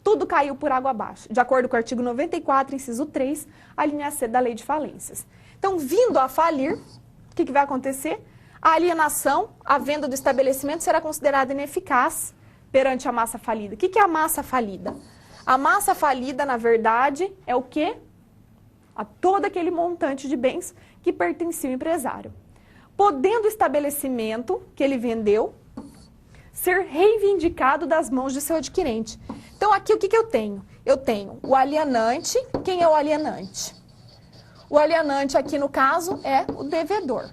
tudo caiu por água abaixo, de acordo com o artigo 94, inciso 3, a linha C da Lei de Falências. Então, vindo a falir, o que vai acontecer? A alienação, a venda do estabelecimento será considerada ineficaz perante a massa falida. O que é a massa falida? A massa falida, na verdade, é o quê? A todo aquele montante de bens que pertencia ao empresário. Podendo o estabelecimento que ele vendeu ser reivindicado das mãos de seu adquirente. Então, aqui o que eu tenho? Eu tenho o alienante. Quem é o alienante? O alienante aqui, no caso, é o devedor.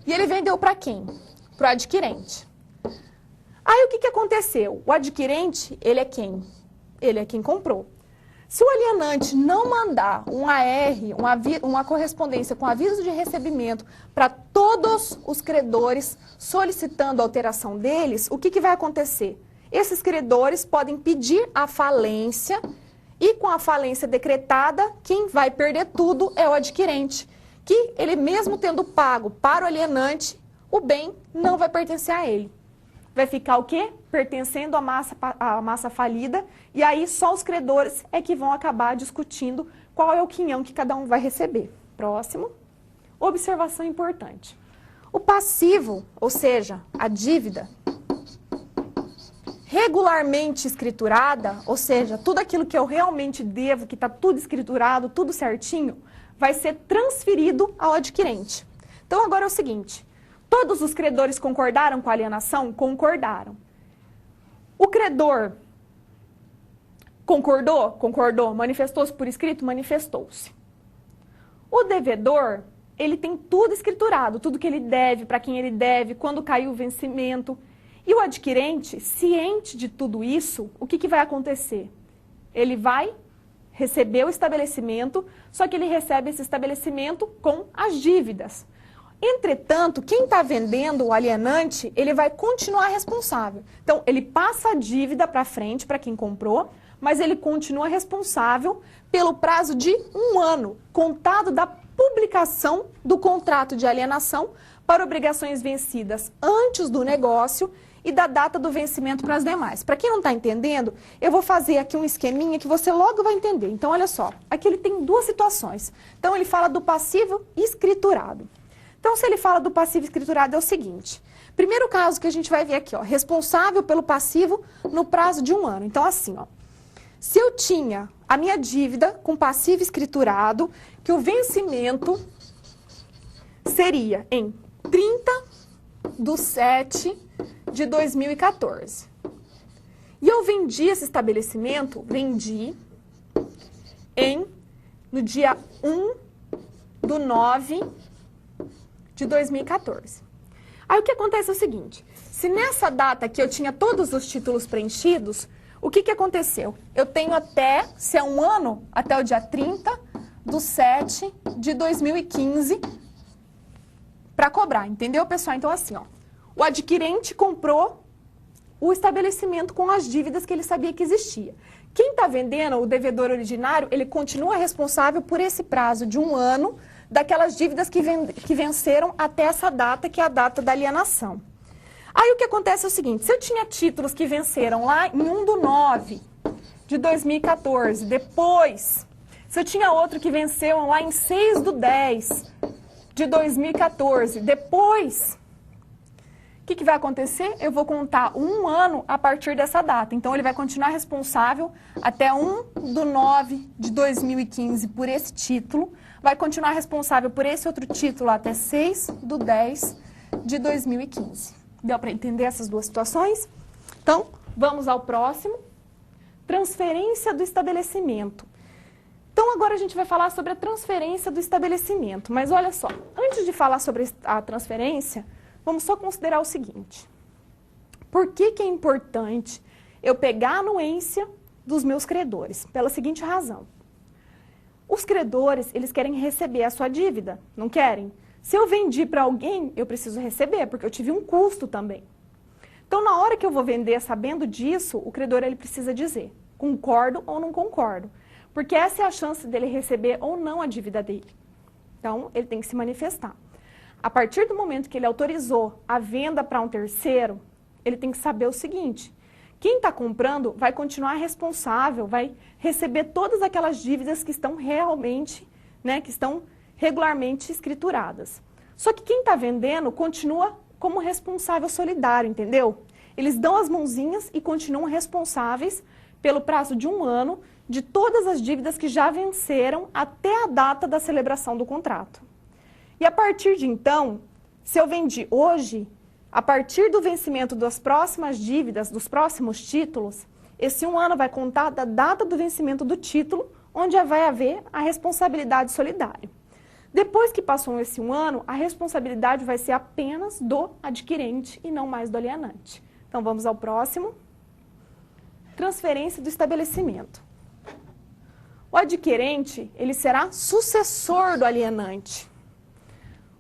E ele vendeu para quem? Para o adquirente. Aí o que aconteceu? O adquirente, ele é quem? Ele é quem comprou. Se o alienante não mandar um AR, uma correspondência com aviso de recebimento para todos os credores solicitando a alteração deles, o que vai acontecer? Esses credores podem pedir a falência e com a falência decretada, quem vai perder tudo é o adquirente. Que ele mesmo tendo pago para o alienante, o bem não vai pertencer a ele. Vai ficar o quê? Pertencendo à massa falida, e aí só os credores é que vão acabar discutindo qual é o quinhão que cada um vai receber. Próximo. Observação importante. O passivo, ou seja, a dívida, regularmente escriturada, ou seja, tudo aquilo que eu realmente devo, que está tudo escriturado, tudo certinho, vai ser transferido ao adquirente. Então, agora é o seguinte, todos os credores concordaram com a alienação? Concordaram. O credor concordou? Concordou. Manifestou-se por escrito? Manifestou-se. O devedor, ele tem tudo escriturado, tudo que ele deve, para quem ele deve, quando caiu o vencimento. E o adquirente, ciente de tudo isso, o que vai acontecer? Ele vai receber o estabelecimento, só que ele recebe esse estabelecimento com as dívidas. Entretanto, quem está vendendo, o alienante, ele vai continuar responsável. Então, ele passa a dívida para frente, para quem comprou, mas ele continua responsável pelo prazo de 1 ano, contado da publicação do contrato de alienação para obrigações vencidas antes do negócio e da data do vencimento para as demais. Para quem não está entendendo, eu vou fazer aqui um esqueminha que você logo vai entender. Então, olha só, aqui ele tem 2 situações. Então, ele fala do passivo escriturado. Então, se ele fala do passivo escriturado, é o seguinte. Primeiro caso que a gente vai ver aqui, ó, responsável pelo passivo no prazo de 1 ano. Então, assim, ó, se eu tinha a minha dívida com passivo escriturado, que o vencimento seria em 30/7 de 2014. E eu vendi esse estabelecimento, no dia 1/9 de 2014. Aí o que acontece é o seguinte, se nessa data aqui eu tinha todos os títulos preenchidos, o que aconteceu? Eu tenho até, se é 1 ano, até o dia 30/7 de 2015 para cobrar, entendeu, pessoal? Então, assim, ó, o adquirente comprou o estabelecimento com as dívidas que ele sabia que existia. Quem está vendendo, o devedor originário, ele continua responsável por esse prazo de 1 ano daquelas dívidas que venceram até essa data, que é a data da alienação. Aí o que acontece é o seguinte, se eu tinha títulos que venceram lá em 1/9 de 2014, depois, se eu tinha outro que venceu lá em 6/10 de 2014, depois, o que vai acontecer? Eu vou contar um ano a partir dessa data. Então, ele vai continuar responsável até 1/9 de 2015 por esse título, vai continuar responsável por esse outro título até 6/10 de 2015. Deu para entender essas duas situações? Então, vamos ao próximo. Transferência do estabelecimento. Então, agora a gente vai falar sobre a transferência do estabelecimento. Mas olha só, antes de falar sobre a transferência, vamos só considerar o seguinte. Por que é importante eu pegar a anuência dos meus credores? Pela seguinte razão. Os credores, eles querem receber a sua dívida, não querem? Se eu vendi para alguém, eu preciso receber, porque eu tive um custo também. Então, na hora que eu vou vender sabendo disso, o credor ele precisa dizer, concordo ou não concordo. Porque essa é a chance dele receber ou não a dívida dele. Então, ele tem que se manifestar. A partir do momento que ele autorizou a venda para um terceiro, ele tem que saber o seguinte, quem está comprando vai continuar responsável, vai receber todas aquelas dívidas que estão realmente, que estão regularmente escrituradas. Só que quem está vendendo continua como responsável solidário, entendeu? Eles dão as mãozinhas e continuam responsáveis pelo prazo de 1 ano de todas as dívidas que já venceram até a data da celebração do contrato. E a partir de então, se eu vendi hoje, a partir do vencimento das próximas dívidas, dos próximos títulos, esse 1 ano vai contar da data do vencimento do título, onde já vai haver a responsabilidade solidária. Depois que passou esse 1 ano, a responsabilidade vai ser apenas do adquirente e não mais do alienante. Então, vamos ao próximo. Transferência do estabelecimento. O adquirente, ele será sucessor do alienante,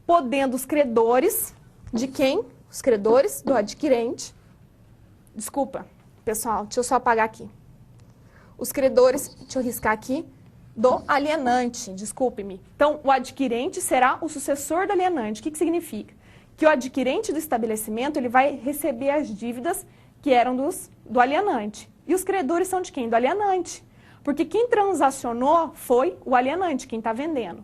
podendo os credores, de quem? Os credores do adquirente. Desculpa, pessoal, deixa eu só apagar aqui. Os credores, deixa eu riscar aqui, do alienante, desculpe-me. Então, o adquirente será o sucessor do alienante. O que significa? Que o adquirente do estabelecimento ele vai receber as dívidas que eram do alienante. E os credores são de quem? Do alienante. Porque quem transacionou foi o alienante, quem está vendendo.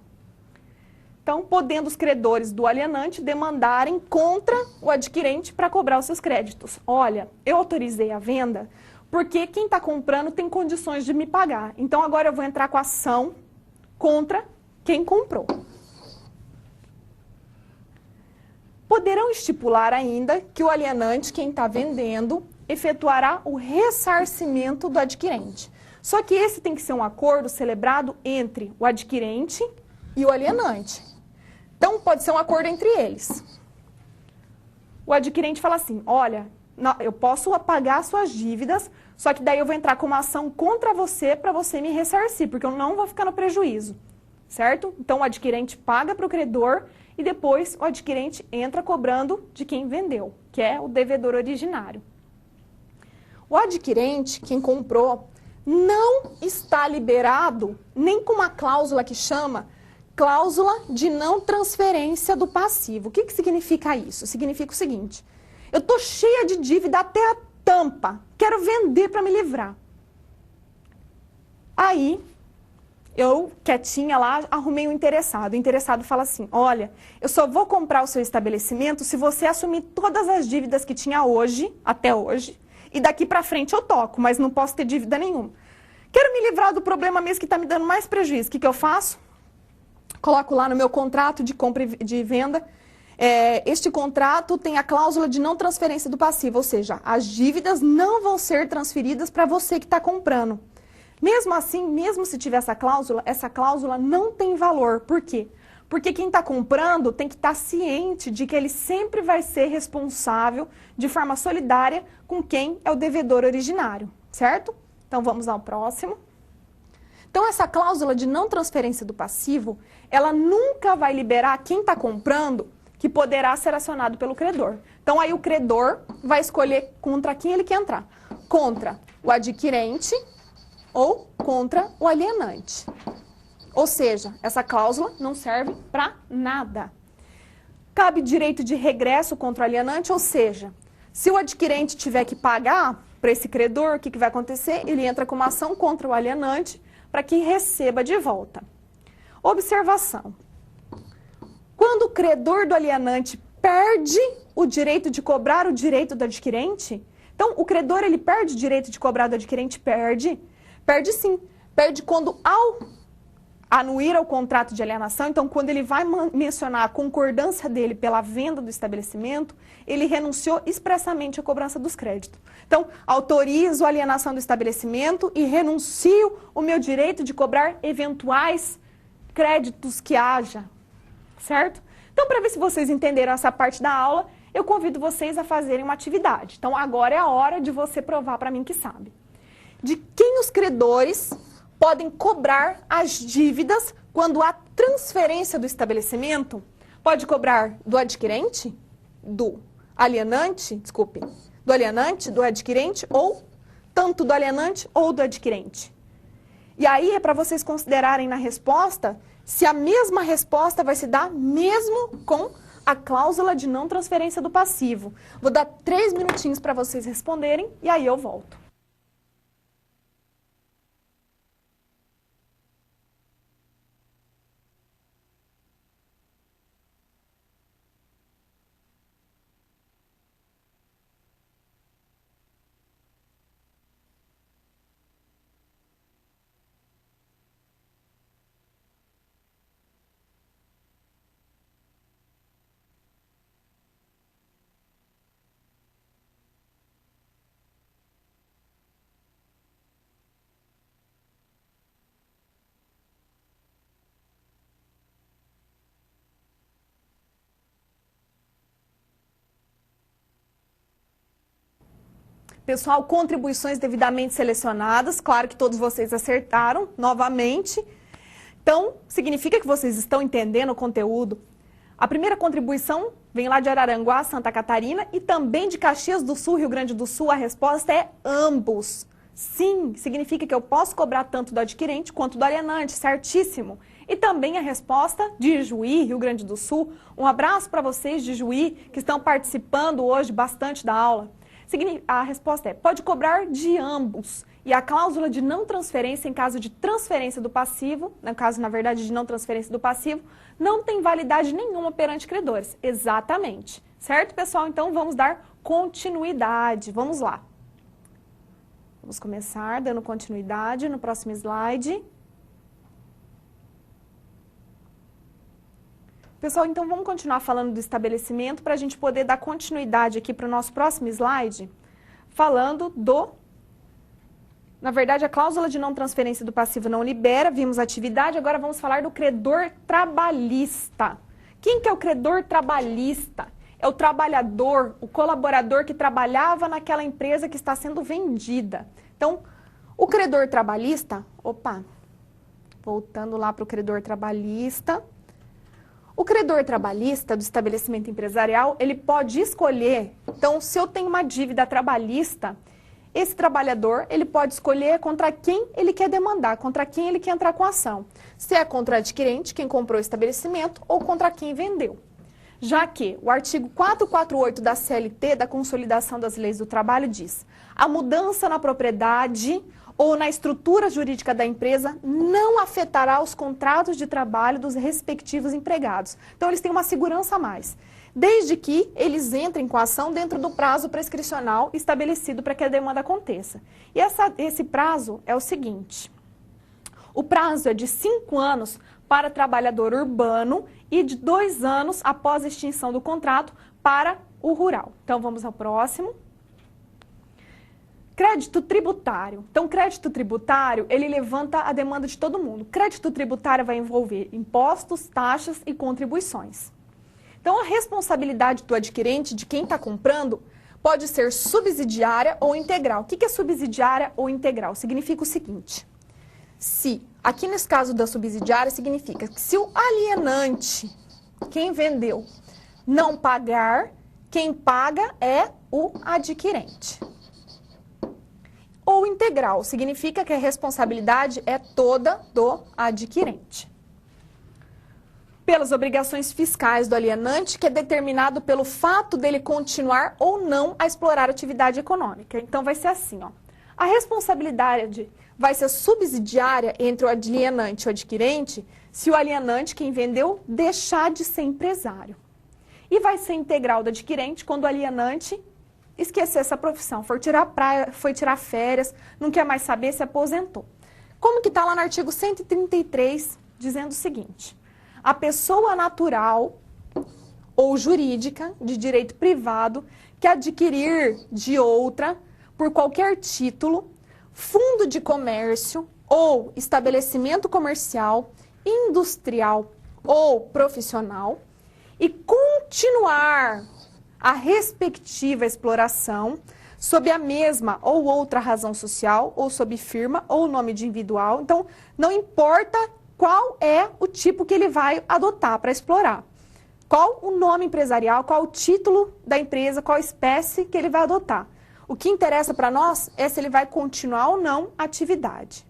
Então, podendo os credores do alienante demandarem contra o adquirente para cobrar os seus créditos. Olha, eu autorizei a venda porque quem está comprando tem condições de me pagar. Então, agora eu vou entrar com a ação contra quem comprou. Poderão estipular ainda que o alienante, quem está vendendo, efetuará o ressarcimento do adquirente. Só que esse tem que ser um acordo celebrado entre o adquirente e o alienante. Então, pode ser um acordo entre eles. O adquirente fala assim, olha, eu posso pagar suas dívidas, só que daí eu vou entrar com uma ação contra você para você me ressarcir, porque eu não vou ficar no prejuízo, certo? Então, o adquirente paga para o credor e depois o adquirente entra cobrando de quem vendeu, que é o devedor originário. O adquirente, quem comprou, não está liberado nem com uma cláusula que chama cláusula de não transferência do passivo. O que significa isso? Significa o seguinte, eu estou cheia de dívida até a tampa, quero vender para me livrar. Aí, eu, quietinha lá, arrumei um interessado. O interessado fala assim, olha, eu só vou comprar o seu estabelecimento se você assumir todas as dívidas que tinha hoje, até hoje, e daqui para frente eu toco, mas não posso ter dívida nenhuma. Quero me livrar do problema mesmo que está me dando mais prejuízo. O que eu faço? Coloco lá no meu contrato de compra e de venda, este contrato tem a cláusula de não transferência do passivo, ou seja, as dívidas não vão ser transferidas para você que está comprando. Mesmo assim, mesmo se tiver essa cláusula não tem valor. Por quê? Porque quem está comprando tem que estar ciente de que ele sempre vai ser responsável de forma solidária com quem é o devedor originário, certo? Então, vamos ao próximo. Então, essa cláusula de não transferência do passivo, ela nunca vai liberar quem está comprando que poderá ser acionado pelo credor. Então, aí o credor vai escolher contra quem ele quer entrar. Contra o adquirente ou contra o alienante. Ou seja, essa cláusula não serve para nada. Cabe direito de regresso contra o alienante, ou seja, se o adquirente tiver que pagar para esse credor, o que vai acontecer? Ele entra com uma ação contra o alienante para que receba de volta. Observação. Quando o credor do alienante perde o direito de cobrar o direito do adquirente, então o credor ele perde o direito de cobrar do adquirente? Perde sim. Perde quando ao anuir ao contrato de alienação, então quando ele vai mencionar a concordância dele pela venda do estabelecimento, ele renunciou expressamente à cobrança dos créditos. Então, autorizo a alienação do estabelecimento e renuncio o meu direito de cobrar eventuais créditos que haja, certo? Então, para ver se vocês entenderam essa parte da aula, eu convido vocês a fazerem uma atividade. Então, agora é a hora de você provar para mim que sabe. De quem os credores podem cobrar as dívidas quando há transferência do estabelecimento? Pode cobrar do adquirente, do alienante, do alienante, do adquirente, ou tanto do alienante ou do adquirente. E aí é para vocês considerarem na resposta se a mesma resposta vai se dar mesmo com a cláusula de não transferência do passivo. Vou dar 3 minutinhos para vocês responderem e aí eu volto. Pessoal, contribuições devidamente selecionadas, claro que todos vocês acertaram novamente. Então, significa que vocês estão entendendo o conteúdo. A primeira contribuição vem lá de Araranguá, Santa Catarina, e também de Caxias do Sul, Rio Grande do Sul. A resposta é ambos. Sim, significa que eu posso cobrar tanto do adquirente quanto do alienante, certíssimo. E também a resposta de Juí, Rio Grande do Sul. Um abraço para vocês de Juí, que estão participando hoje bastante da aula. A resposta é, pode cobrar de ambos. E a cláusula de não transferência, em caso de transferência do passivo, no caso, na verdade, de não transferência do passivo, não tem validade nenhuma perante credores. Exatamente. Certo, pessoal? Então, vamos dar continuidade. Vamos lá. Vamos começar dando continuidade no próximo slide. Pessoal, então vamos continuar falando do estabelecimento para a gente poder dar continuidade aqui para o nosso próximo slide, falando na verdade, a cláusula de não transferência do passivo não libera, vimos a atividade, agora vamos falar do credor trabalhista. Quem que é o credor trabalhista? É o trabalhador, o colaborador que trabalhava naquela empresa que está sendo vendida. Então, o credor trabalhista, voltando lá para o credor trabalhista. O credor trabalhista do estabelecimento empresarial, ele pode escolher, então se eu tenho uma dívida trabalhista, esse trabalhador, ele pode escolher contra quem ele quer demandar, contra quem ele quer entrar com a ação. Se é contra o adquirente, quem comprou o estabelecimento, ou contra quem vendeu. Já que o artigo 448 da CLT, da Consolidação das Leis do Trabalho, diz: a mudança na propriedade ou na estrutura jurídica da empresa não afetará os contratos de trabalho dos respectivos empregados. Então, eles têm uma segurança a mais, desde que eles entrem com a ação dentro do prazo prescricional estabelecido para que a demanda aconteça. E esse prazo é o seguinte: o prazo é de 5 anos para trabalhador urbano e de 2 anos após a extinção do contrato para o rural. Então, vamos ao próximo. Crédito tributário. Então, crédito tributário, ele levanta a demanda de todo mundo. Crédito tributário vai envolver impostos, taxas e contribuições. Então, a responsabilidade do adquirente, de quem está comprando, pode ser subsidiária ou integral. O que é subsidiária ou integral? Significa o seguinte: aqui nesse caso da subsidiária, significa que se o alienante, quem vendeu, não pagar, quem paga é o adquirente. ou integral. Significa que a responsabilidade é toda do adquirente. Pelas obrigações fiscais do alienante, que é determinado pelo fato dele continuar ou não a explorar a atividade econômica. Então, vai ser assim, ó. A responsabilidade vai ser subsidiária entre o alienante e o adquirente se o alienante, quem vendeu, deixar de ser empresário. E vai ser integral do adquirente quando o alienante esquecer essa profissão, foi tirar férias, não quer mais saber, se aposentou. Como que está lá no artigo 133, dizendo o seguinte: a pessoa natural ou jurídica de direito privado que adquirir de outra, por qualquer título, fundo de comércio ou estabelecimento comercial, industrial ou profissional e continuar a respectiva exploração sob a mesma ou outra razão social ou sob firma ou nome de individual. Então, não importa qual é o tipo que ele vai adotar para explorar. Qual o nome empresarial, qual o título da empresa, qual a espécie que ele vai adotar. O que interessa para nós é se ele vai continuar ou não a atividade.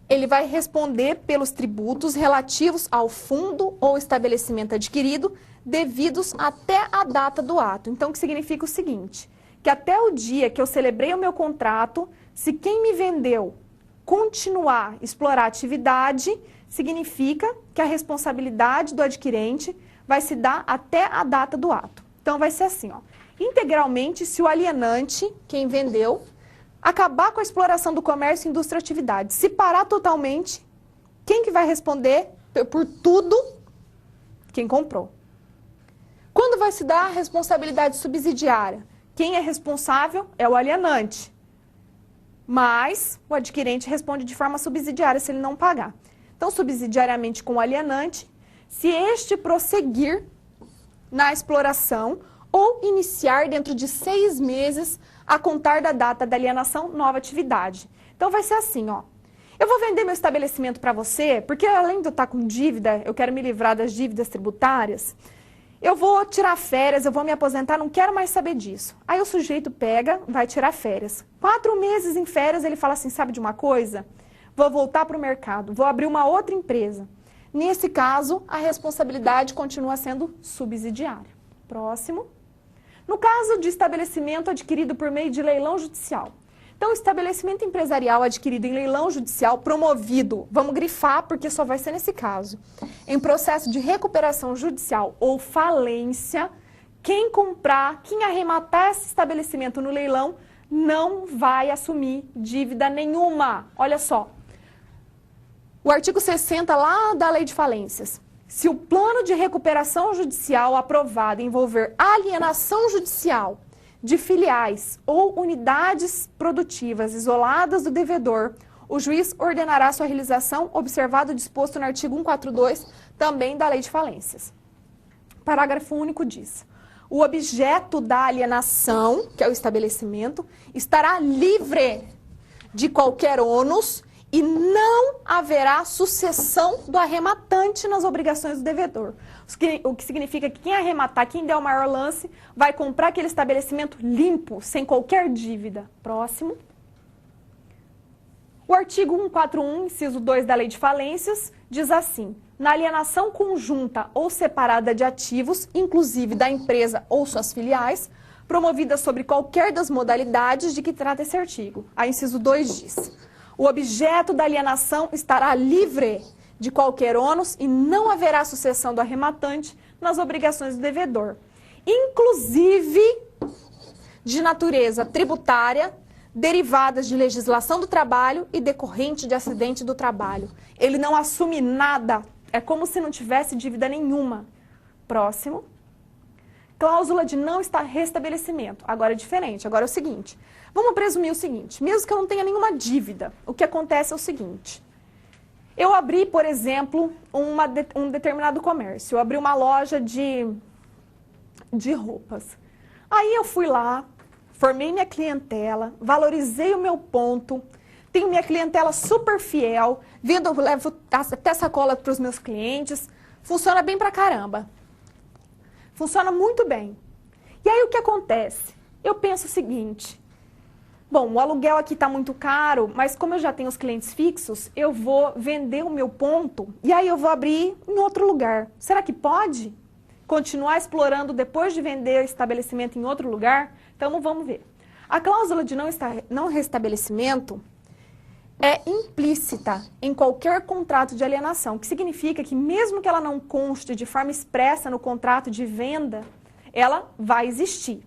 Ele vai responder pelos tributos relativos ao fundo ou estabelecimento adquirido, devidos até a data do ato. Então, o que significa o seguinte, que até o dia que eu celebrei o meu contrato, se quem me vendeu continuar a explorar a atividade, significa que a responsabilidade do adquirente vai se dar até a data do ato. Então, vai ser assim, ó. Integralmente, se o alienante, quem vendeu, acabar com a exploração do comércio, indústria e atividade, se parar totalmente, quem que vai responder por tudo? Quem comprou. Quando vai se dar a responsabilidade subsidiária? Quem é responsável é o alienante. Mas o adquirente responde de forma subsidiária se ele não pagar. Então, subsidiariamente com o alienante, se este prosseguir na exploração ou iniciar dentro de 6 meses a contar da data da alienação nova atividade. Então, vai ser assim, ó. Eu vou vender meu estabelecimento para você, porque além de eu estar com dívida, eu quero me livrar das dívidas tributárias, eu vou tirar férias, eu vou me aposentar, não quero mais saber disso. Aí o sujeito pega, vai tirar férias. 4 meses em férias, ele fala assim, sabe de uma coisa? Vou voltar para o mercado, vou abrir uma outra empresa. Nesse caso, a responsabilidade continua sendo subsidiária. Próximo. No caso de estabelecimento adquirido por meio de leilão judicial. Então, estabelecimento empresarial adquirido em leilão judicial promovido, vamos grifar porque só vai ser nesse caso, em processo de recuperação judicial ou falência, quem comprar, quem arrematar esse estabelecimento no leilão não vai assumir dívida nenhuma. Olha só, o artigo 60 lá da Lei de Falências. Se o plano de recuperação judicial aprovado envolver alienação judicial de filiais ou unidades produtivas isoladas do devedor, o juiz ordenará sua realização, observado o disposto no artigo 142, também da Lei de Falências. Parágrafo único diz: o objeto da alienação, que é o estabelecimento, estará livre de qualquer ônus e não haverá sucessão do arrematante nas obrigações do devedor. O que significa que quem arrematar, quem der o maior lance, vai comprar aquele estabelecimento limpo, sem qualquer dívida. Próximo. O artigo 141, inciso 2 da Lei de Falências, diz assim: na alienação conjunta ou separada de ativos, inclusive da empresa ou suas filiais, promovida sobre qualquer das modalidades de que trata esse artigo. A inciso 2 diz: o objeto da alienação estará livre de qualquer ônus e não haverá sucessão do arrematante nas obrigações do devedor, inclusive de natureza tributária, derivadas de legislação do trabalho e decorrente de acidente do trabalho. Ele não assume nada, é como se não tivesse dívida nenhuma. Próximo. Cláusula de não restabelecimento. Agora é diferente, agora é o seguinte. Vamos presumir o seguinte, mesmo que eu não tenha nenhuma dívida, o que acontece é o seguinte. Eu abri, por exemplo, um determinado comércio, eu abri uma loja de roupas. Aí eu fui lá, formei minha clientela, valorizei o meu ponto, tenho minha clientela super fiel, levo até sacola para os meus clientes, funciona bem pra caramba. Funciona muito bem. E aí o que acontece? Eu penso o seguinte, Bom, o aluguel aqui está muito caro, mas como eu já tenho os clientes fixos, eu vou vender o meu ponto e aí eu vou abrir em outro lugar. Será que pode continuar explorando depois de vender o estabelecimento em outro lugar? Então vamos ver. A cláusula de não restabelecimento é implícita em qualquer contrato de alienação, que significa que mesmo que ela não conste de forma expressa no contrato de venda, ela vai existir.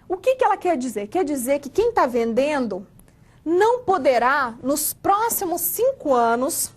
O que ela quer dizer? Quer dizer que quem está vendendo não poderá, nos próximos 5 anos,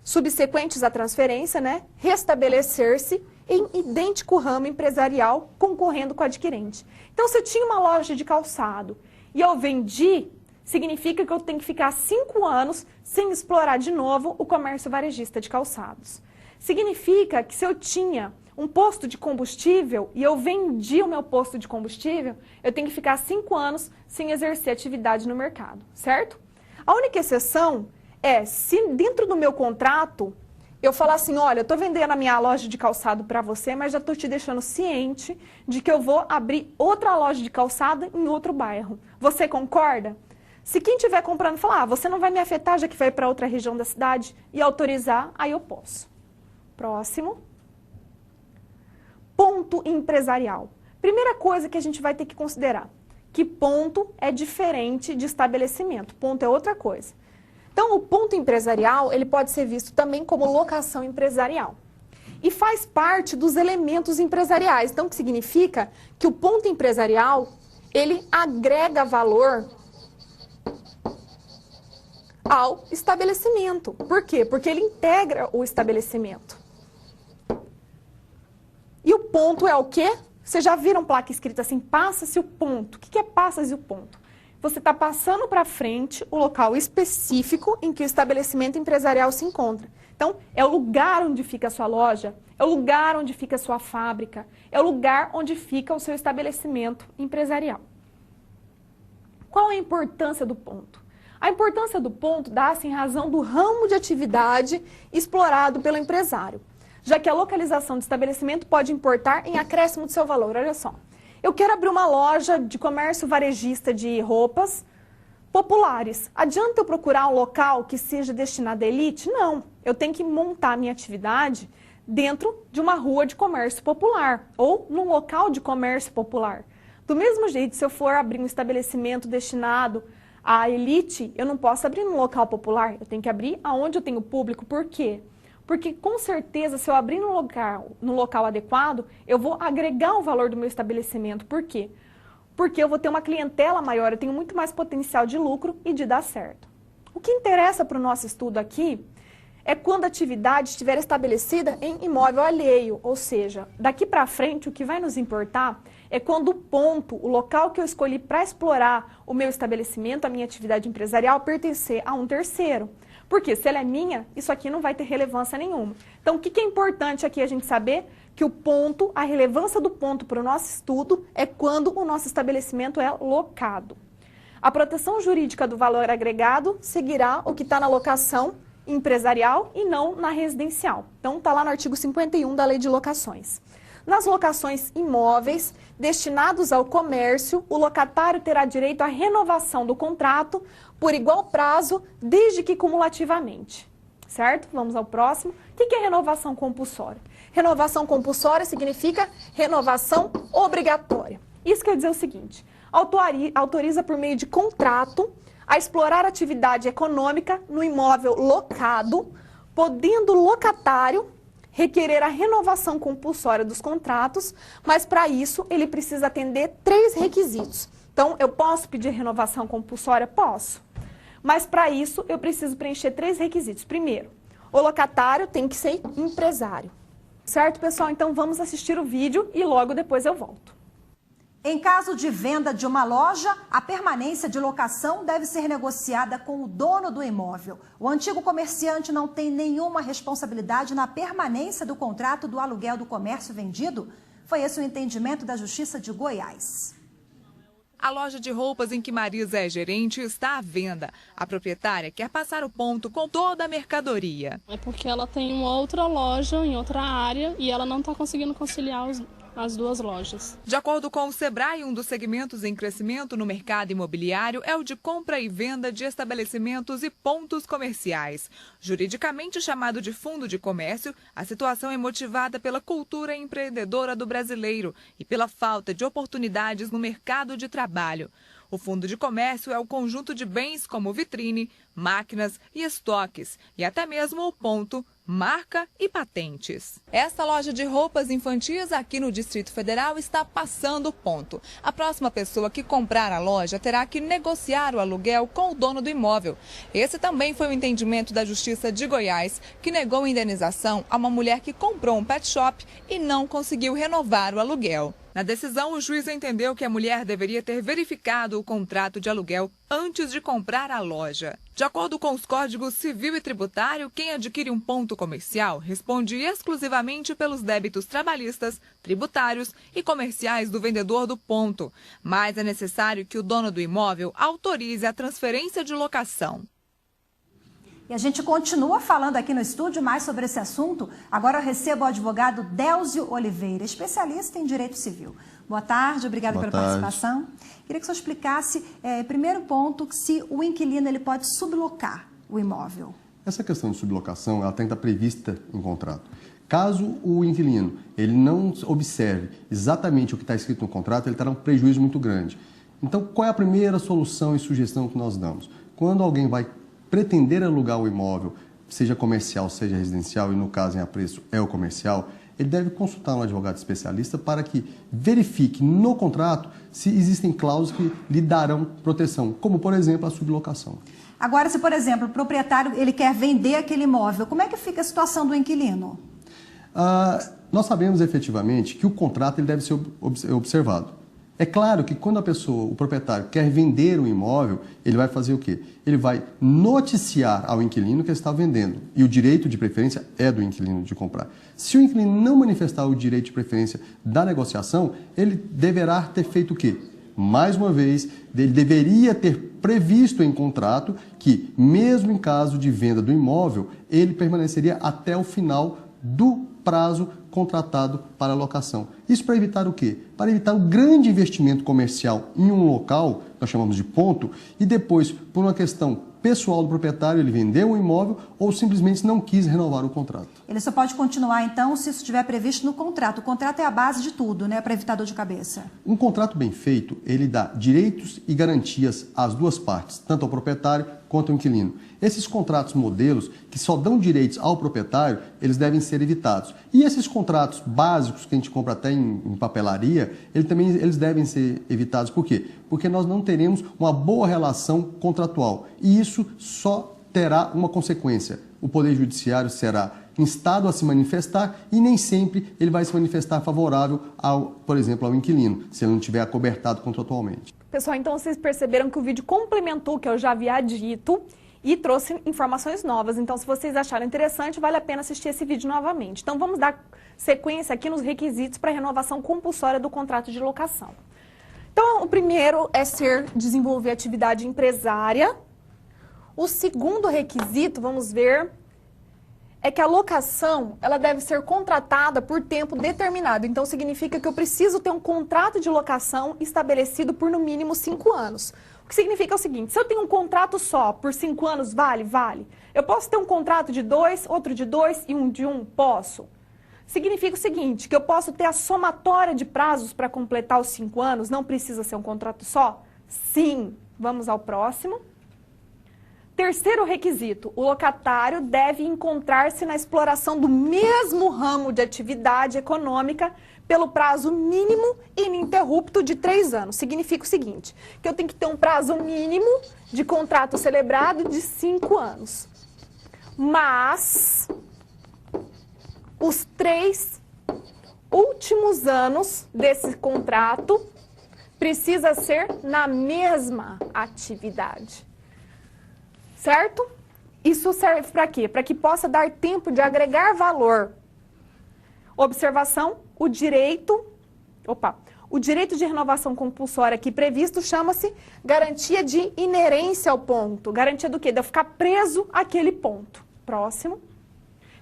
subsequentes à transferência, né, restabelecer-se em idêntico ramo empresarial concorrendo com o adquirente. Então, se eu tinha uma loja de calçado e eu vendi, significa que eu tenho que ficar 5 anos sem explorar de novo o comércio varejista de calçados. Significa que se eu tinha um posto de combustível e eu vendi o meu posto de combustível, eu tenho que ficar 5 anos sem exercer atividade no mercado, certo? A única exceção é se dentro do meu contrato eu falar assim, olha, eu estou vendendo a minha loja de calçado para você, mas já estou te deixando ciente de que eu vou abrir outra loja de calçado em outro bairro. Você concorda? Se quem estiver comprando falar, você não vai me afetar já que vai para outra região da cidade e autorizar, aí eu posso. Próximo. Ponto empresarial. Primeira coisa que a gente vai ter que considerar, que ponto é diferente de estabelecimento. Ponto é outra coisa. Então, o ponto empresarial, ele pode ser visto também como locação empresarial. E faz parte dos elementos empresariais. Então, o que significa que o ponto empresarial, ele agrega valor ao estabelecimento. Por quê? Porque ele integra o estabelecimento. E o ponto é o quê? Vocês já viram placa escrita assim, passa-se o ponto. O que é passa-se o ponto? Você está passando para frente o local específico em que o estabelecimento empresarial se encontra. Então, é o lugar onde fica a sua loja, é o lugar onde fica a sua fábrica, é o lugar onde fica o seu estabelecimento empresarial. Qual é a importância do ponto? A importância do ponto dá-se em razão do ramo de atividade explorado pelo empresário, já que a localização do estabelecimento pode importar em acréscimo de seu valor. Olha só, eu quero abrir uma loja de comércio varejista de roupas populares. Adianta eu procurar um local que seja destinado à elite? Não, eu tenho que montar minha atividade dentro de uma rua de comércio popular ou num local de comércio popular. Do mesmo jeito, se eu for abrir um estabelecimento destinado à elite, eu não posso abrir num local popular, eu tenho que abrir aonde eu tenho público. Por quê? Porque, com certeza, se eu abrir no local adequado, eu vou agregar o valor do meu estabelecimento. Por quê? Porque eu vou ter uma clientela maior, eu tenho muito mais potencial de lucro e de dar certo. O que interessa para o nosso estudo aqui é quando a atividade estiver estabelecida em imóvel alheio, ou seja, daqui para frente o que vai nos importar é quando o ponto, o local que eu escolhi para explorar o meu estabelecimento, a minha atividade empresarial, pertencer a um terceiro. Porque se ela é minha, isso aqui não vai ter relevância nenhuma. Então, o que é importante aqui a gente saber? Que o ponto, a relevância do ponto para o nosso estudo é quando o nosso estabelecimento é locado. A proteção jurídica do valor agregado seguirá o que está na locação empresarial e não na residencial. Então, está lá no artigo 51 da Lei de Locações. Nas locações imóveis destinados ao comércio, o locatário terá direito à renovação do contrato por igual prazo, desde que cumulativamente. Certo? Vamos ao próximo. O que é renovação compulsória? Renovação compulsória significa renovação obrigatória. Isso quer dizer o seguinte, autoriza por meio de contrato a explorar atividade econômica no imóvel locado, podendo o locatário requerer a renovação compulsória dos contratos, mas para isso ele precisa atender 3 requisitos. Então, eu posso pedir renovação compulsória? Posso. Mas para isso eu preciso preencher 3 requisitos. Primeiro, o locatário tem que ser empresário. Certo, pessoal? Então vamos assistir o vídeo e logo depois eu volto. Em caso de venda de uma loja, a permanência de locação deve ser negociada com o dono do imóvel. O antigo comerciante não tem nenhuma responsabilidade na permanência do contrato do aluguel do comércio vendido? Foi esse o entendimento da Justiça de Goiás. A loja de roupas em que Marisa é gerente está à venda. A proprietária quer passar o ponto com toda a mercadoria. É porque ela tem uma outra loja em outra área e ela não está conseguindo conciliar as duas lojas. De acordo com o Sebrae, um dos segmentos em crescimento no mercado imobiliário é o de compra e venda de estabelecimentos e pontos comerciais. Juridicamente chamado de fundo de comércio, a situação é motivada pela cultura empreendedora do brasileiro e pela falta de oportunidades no mercado de trabalho. O fundo de comércio é o conjunto de bens como vitrine, máquinas e estoques, e até mesmo o ponto, marca e patentes. Esta loja de roupas infantis aqui no Distrito Federal está passando o ponto. A próxima pessoa que comprar a loja terá que negociar o aluguel com o dono do imóvel. Esse também foi o entendimento da Justiça de Goiás, que negou indenização a uma mulher que comprou um pet shop e não conseguiu renovar o aluguel. Na decisão, o juiz entendeu que a mulher deveria ter verificado o contrato de aluguel antes de comprar a loja. De acordo com os códigos civil e tributário, quem adquire um ponto comercial responde exclusivamente pelos débitos trabalhistas, tributários e comerciais do vendedor do ponto. Mas é necessário que o dono do imóvel autorize a transferência de locação. E a gente continua falando aqui no estúdio mais sobre esse assunto. Agora eu recebo o advogado Délcio Oliveira, especialista em direito civil. Boa tarde, obrigada pela participação. Queria que o senhor explicasse, primeiro ponto, se o inquilino ele pode sublocar o imóvel. Essa questão de sublocação ela tem que estar prevista em contrato. Caso o inquilino ele não observe exatamente o que está escrito no contrato, ele terá um prejuízo muito grande. Então, qual é a primeira solução e sugestão que nós damos? Quando alguém vai pretender alugar o imóvel, seja comercial, seja residencial, e no caso em apreço é o comercial, ele deve consultar um advogado especialista para que verifique no contrato se existem cláusulas que lhe darão proteção, como por exemplo a sublocação. Agora, se por exemplo o proprietário ele quer vender aquele imóvel, como é que fica a situação do inquilino? Nós sabemos efetivamente que o contrato ele deve ser observado. É claro que quando o proprietário quer vender um imóvel, ele vai fazer o quê? Ele vai noticiar ao inquilino que ele está vendendo. E o direito de preferência é do inquilino de comprar. Se o inquilino não manifestar o direito de preferência da negociação, ele deverá ter feito o quê? Mais uma vez, ele deveria ter previsto em contrato que, mesmo em caso de venda do imóvel, ele permaneceria até o final do prazo contratado para a locação. Isso para evitar o quê? Para evitar o grande investimento comercial em um local, nós chamamos de ponto, e depois, por uma questão pessoal do proprietário, ele vendeu o imóvel ou simplesmente não quis renovar o contrato. Ele só pode continuar, então, se isso estiver previsto no contrato. O contrato é a base de tudo, né, para evitar dor de cabeça. Um contrato bem feito, ele dá direitos e garantias às duas partes, tanto ao proprietário quanto ao inquilino. Esses contratos modelos, que só dão direitos ao proprietário, eles devem ser evitados. E esses contratos básicos que a gente compra até em papelaria, eles devem ser evitados. Por quê? Porque nós não teremos uma boa relação contratual. E isso só terá uma consequência. O Poder Judiciário será instado a se manifestar e nem sempre ele vai se manifestar favorável, por exemplo, ao inquilino, se ele não tiver acobertado contratualmente. Pessoal, então vocês perceberam que o vídeo complementou o que eu já havia dito e trouxe informações novas. Então, se vocês acharam interessante, vale a pena assistir esse vídeo novamente. Então, vamos dar sequência aqui nos requisitos para a renovação compulsória do contrato de locação. Então, o primeiro é desenvolver atividade empresária. O segundo requisito, vamos ver, é que a locação ela deve ser contratada por tempo determinado. Então, significa que eu preciso ter um contrato de locação estabelecido por no mínimo 5 anos. O que significa o seguinte, se eu tenho um contrato só por 5 anos, vale? Vale. Eu posso ter um contrato de 2, outro de 2 e um de 1? Posso. Significa o seguinte, que eu posso ter a somatória de prazos para completar os 5 anos, não precisa ser um contrato só? Sim. Vamos ao próximo. Terceiro requisito, o locatário deve encontrar-se na exploração do mesmo ramo de atividade econômica pelo prazo mínimo e ininterrupto de 3 anos. Significa o seguinte, que eu tenho que ter um prazo mínimo de contrato celebrado de 5 anos. Mas os 3 últimos anos desse contrato precisa ser na mesma atividade. Certo? Isso serve para quê? Para que possa dar tempo de agregar valor. Observação, o direito de renovação compulsória aqui previsto chama-se garantia de inerência ao ponto. Garantia do quê? De eu ficar preso àquele ponto. Próximo.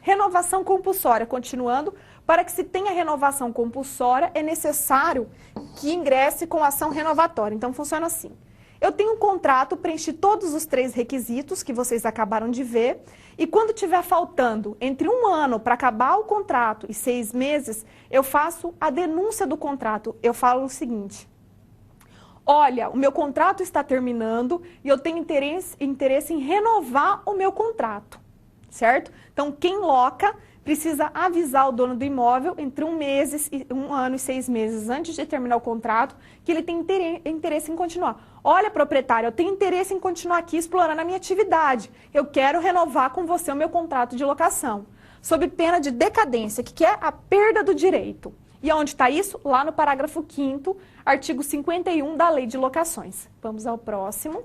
Renovação compulsória, continuando, Para que se tenha renovação compulsória, é necessário que ingresse com ação renovatória. Então, funciona assim. Eu tenho um contrato, preenchi todos os 3 requisitos que vocês acabaram de ver, e quando tiver faltando entre 1 ano para acabar o contrato e 6 meses, eu faço a denúncia do contrato. Eu falo o seguinte: olha, o meu contrato está terminando e eu tenho interesse em renovar o meu contrato, certo? Então, quem loca precisa avisar o dono do imóvel entre 1 ano e 6 meses antes de terminar o contrato que ele tem interesse em continuar. Olha, proprietário, eu tenho interesse em continuar aqui explorando a minha atividade. Eu quero renovar com você o meu contrato de locação, sob pena de decadência, que é a perda do direito. E onde está isso? Lá no parágrafo 5º, artigo 51 da Lei de Locações. Vamos ao próximo.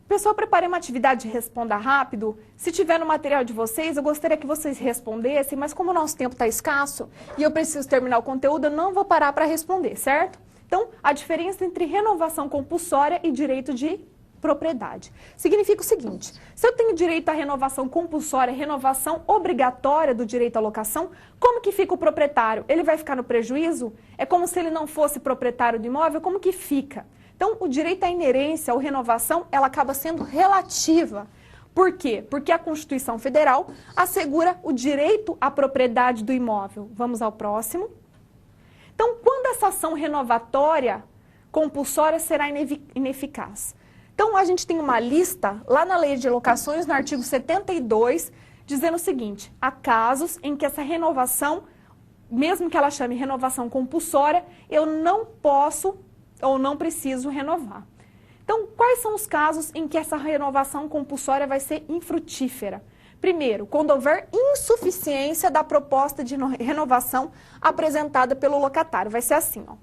Pessoal, preparei uma atividade de responda rápido. Se tiver no material de vocês, eu gostaria que vocês respondessem, mas como o nosso tempo está escasso e eu preciso terminar o conteúdo, eu não vou parar para responder, certo? Então, a diferença entre renovação compulsória e direito de propriedade. Significa o seguinte: se eu tenho direito à renovação compulsória, renovação obrigatória do direito à locação, como que fica o proprietário? Ele vai ficar no prejuízo? É como se ele não fosse proprietário do imóvel? Como que fica? Então, o direito à inerência ou renovação, ela acaba sendo relativa. Por quê? Porque a Constituição Federal assegura o direito à propriedade do imóvel. Vamos ao próximo. Então, quando essa ação renovatória compulsória será ineficaz? Então, a gente tem uma lista lá na Lei de Locações, no artigo 72, dizendo o seguinte: há casos em que essa renovação, mesmo que ela chame renovação compulsória, eu não posso ou não preciso renovar. Então, quais são os casos em que essa renovação compulsória vai ser infrutífera? Primeiro, quando houver insuficiência da proposta de renovação apresentada pelo locatário. Vai ser assim, ó.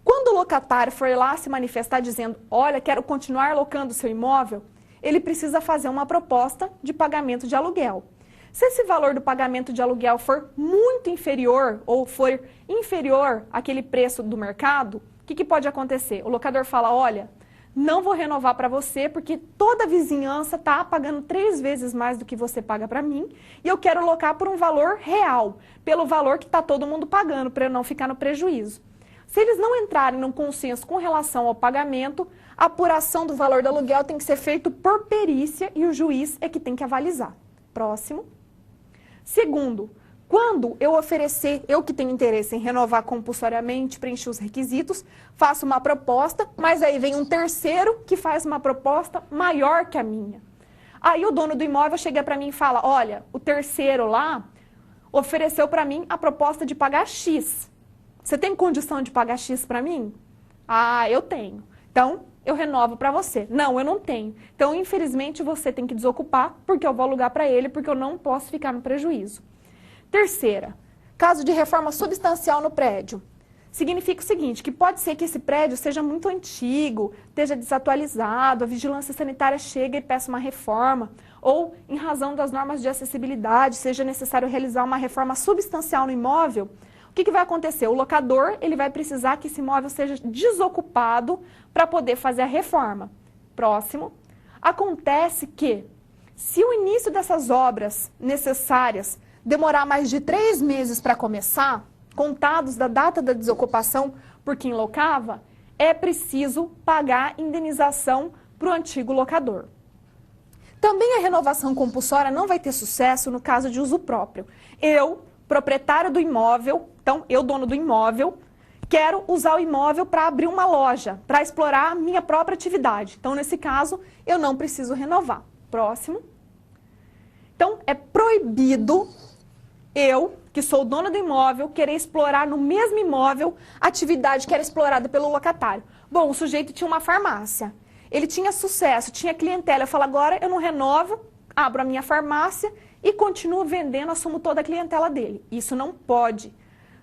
Quando o locatário for lá se manifestar dizendo: olha, quero continuar locando o seu imóvel, ele precisa fazer uma proposta de pagamento de aluguel. Se esse valor do pagamento de aluguel for muito inferior ou for inferior àquele preço do mercado, o que pode acontecer? O locador fala: olha, não vou renovar para você porque toda a vizinhança está pagando 3 vezes mais do que você paga para mim e eu quero locar por um valor real, pelo valor que está todo mundo pagando, para eu não ficar no prejuízo. Se eles não entrarem num consenso com relação ao pagamento, a apuração do valor do aluguel tem que ser feito por perícia e o juiz é que tem que avalizar. Próximo. Segundo, quando eu oferecer, eu que tenho interesse em renovar compulsoriamente, preencher os requisitos, faço uma proposta, mas aí vem um terceiro que faz uma proposta maior que a minha. Aí o dono do imóvel chega para mim e fala: olha, o terceiro lá ofereceu para mim a proposta de pagar X. Você tem condição de pagar X para mim? Ah, eu tenho. Então, eu renovo para você. Não, eu não tenho. Então, infelizmente, você tem que desocupar, porque eu vou alugar para ele, porque eu não posso ficar no prejuízo. Terceira, caso de reforma substancial no prédio. Significa o seguinte, que pode ser que esse prédio seja muito antigo, esteja desatualizado, a vigilância sanitária chega e peça uma reforma, ou, em razão das normas de acessibilidade, seja necessário realizar uma reforma substancial no imóvel. O que vai acontecer? O locador ele vai precisar que esse imóvel seja desocupado para poder fazer a reforma. Próximo. Acontece que, se o início dessas obras necessárias demorar mais de 3 meses para começar, contados da data da desocupação por quem locava, é preciso pagar indenização para o antigo locador. Também a renovação compulsória não vai ter sucesso no caso de uso próprio. Eu, proprietário do imóvel, então eu, dono do imóvel, quero usar o imóvel para abrir uma loja, para explorar a minha própria atividade. Então, nesse caso, eu não preciso renovar. Próximo. Então, é proibido eu, que sou o dono do imóvel, querer explorar no mesmo imóvel a atividade que era explorada pelo locatário. Bom, o sujeito tinha uma farmácia. Ele tinha sucesso, tinha clientela. Eu falo: agora eu não renovo, abro a minha farmácia e continuo vendendo, assumo toda a clientela dele. Isso não pode,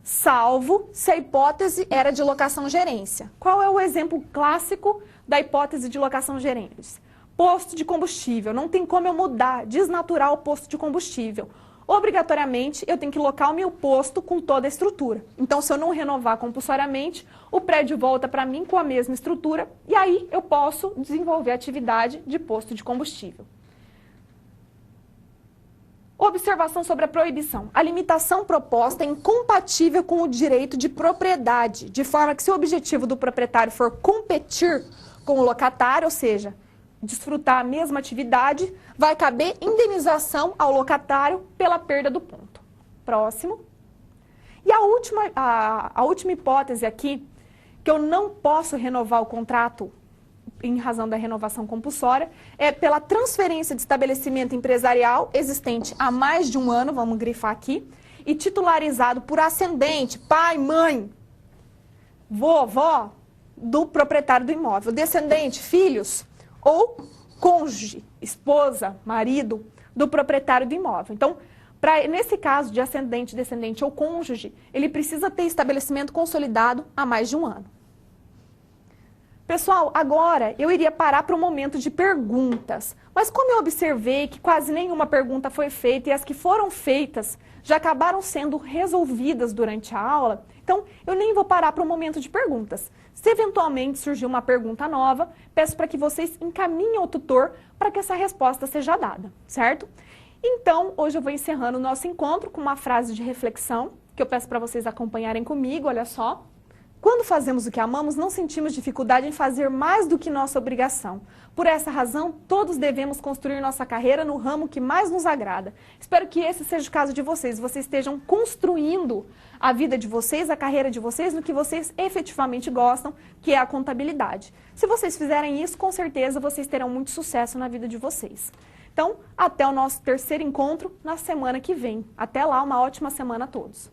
salvo se a hipótese era de locação-gerência. Qual é o exemplo clássico da hipótese de locação-gerência? Posto de combustível. Não tem como eu mudar, desnaturar o posto de combustível. Obrigatoriamente, eu tenho que locar o meu posto com toda a estrutura. Então, se eu não renovar compulsoriamente, o prédio volta para mim com a mesma estrutura e aí eu posso desenvolver a atividade de posto de combustível. Observação sobre a proibição. A limitação proposta é incompatível com o direito de propriedade, de forma que se o objetivo do proprietário for competir com o locatário, ou seja, desfrutar a mesma atividade, vai caber indenização ao locatário pela perda do ponto. Próximo. E a última hipótese aqui, que eu não posso renovar o contrato em razão da renovação compulsória, é pela transferência de estabelecimento empresarial existente há mais de um ano, vamos grifar aqui, e titularizado por ascendente, pai, mãe, vó do proprietário do imóvel, descendente, filhos ou cônjuge, esposa, marido do proprietário do imóvel. Então, nesse caso de ascendente, descendente ou cônjuge, ele precisa ter estabelecimento consolidado há mais de um ano. Pessoal, agora eu iria parar para um momento de perguntas, mas como eu observei que quase nenhuma pergunta foi feita e as que foram feitas já acabaram sendo resolvidas durante a aula, então eu nem vou parar para um momento de perguntas. Se eventualmente surgir uma pergunta nova, peço para que vocês encaminhem ao tutor para que essa resposta seja dada, certo? Então, hoje eu vou encerrando o nosso encontro com uma frase de reflexão, que eu peço para vocês acompanharem comigo, olha só. Quando fazemos o que amamos, não sentimos dificuldade em fazer mais do que nossa obrigação. Por essa razão, todos devemos construir nossa carreira no ramo que mais nos agrada. Espero que esse seja o caso de vocês estejam construindo a vida de vocês, a carreira de vocês, no que vocês efetivamente gostam, que é a contabilidade. Se vocês fizerem isso, com certeza vocês terão muito sucesso na vida de vocês. Então, até o nosso terceiro encontro na semana que vem. Até lá, uma ótima semana a todos.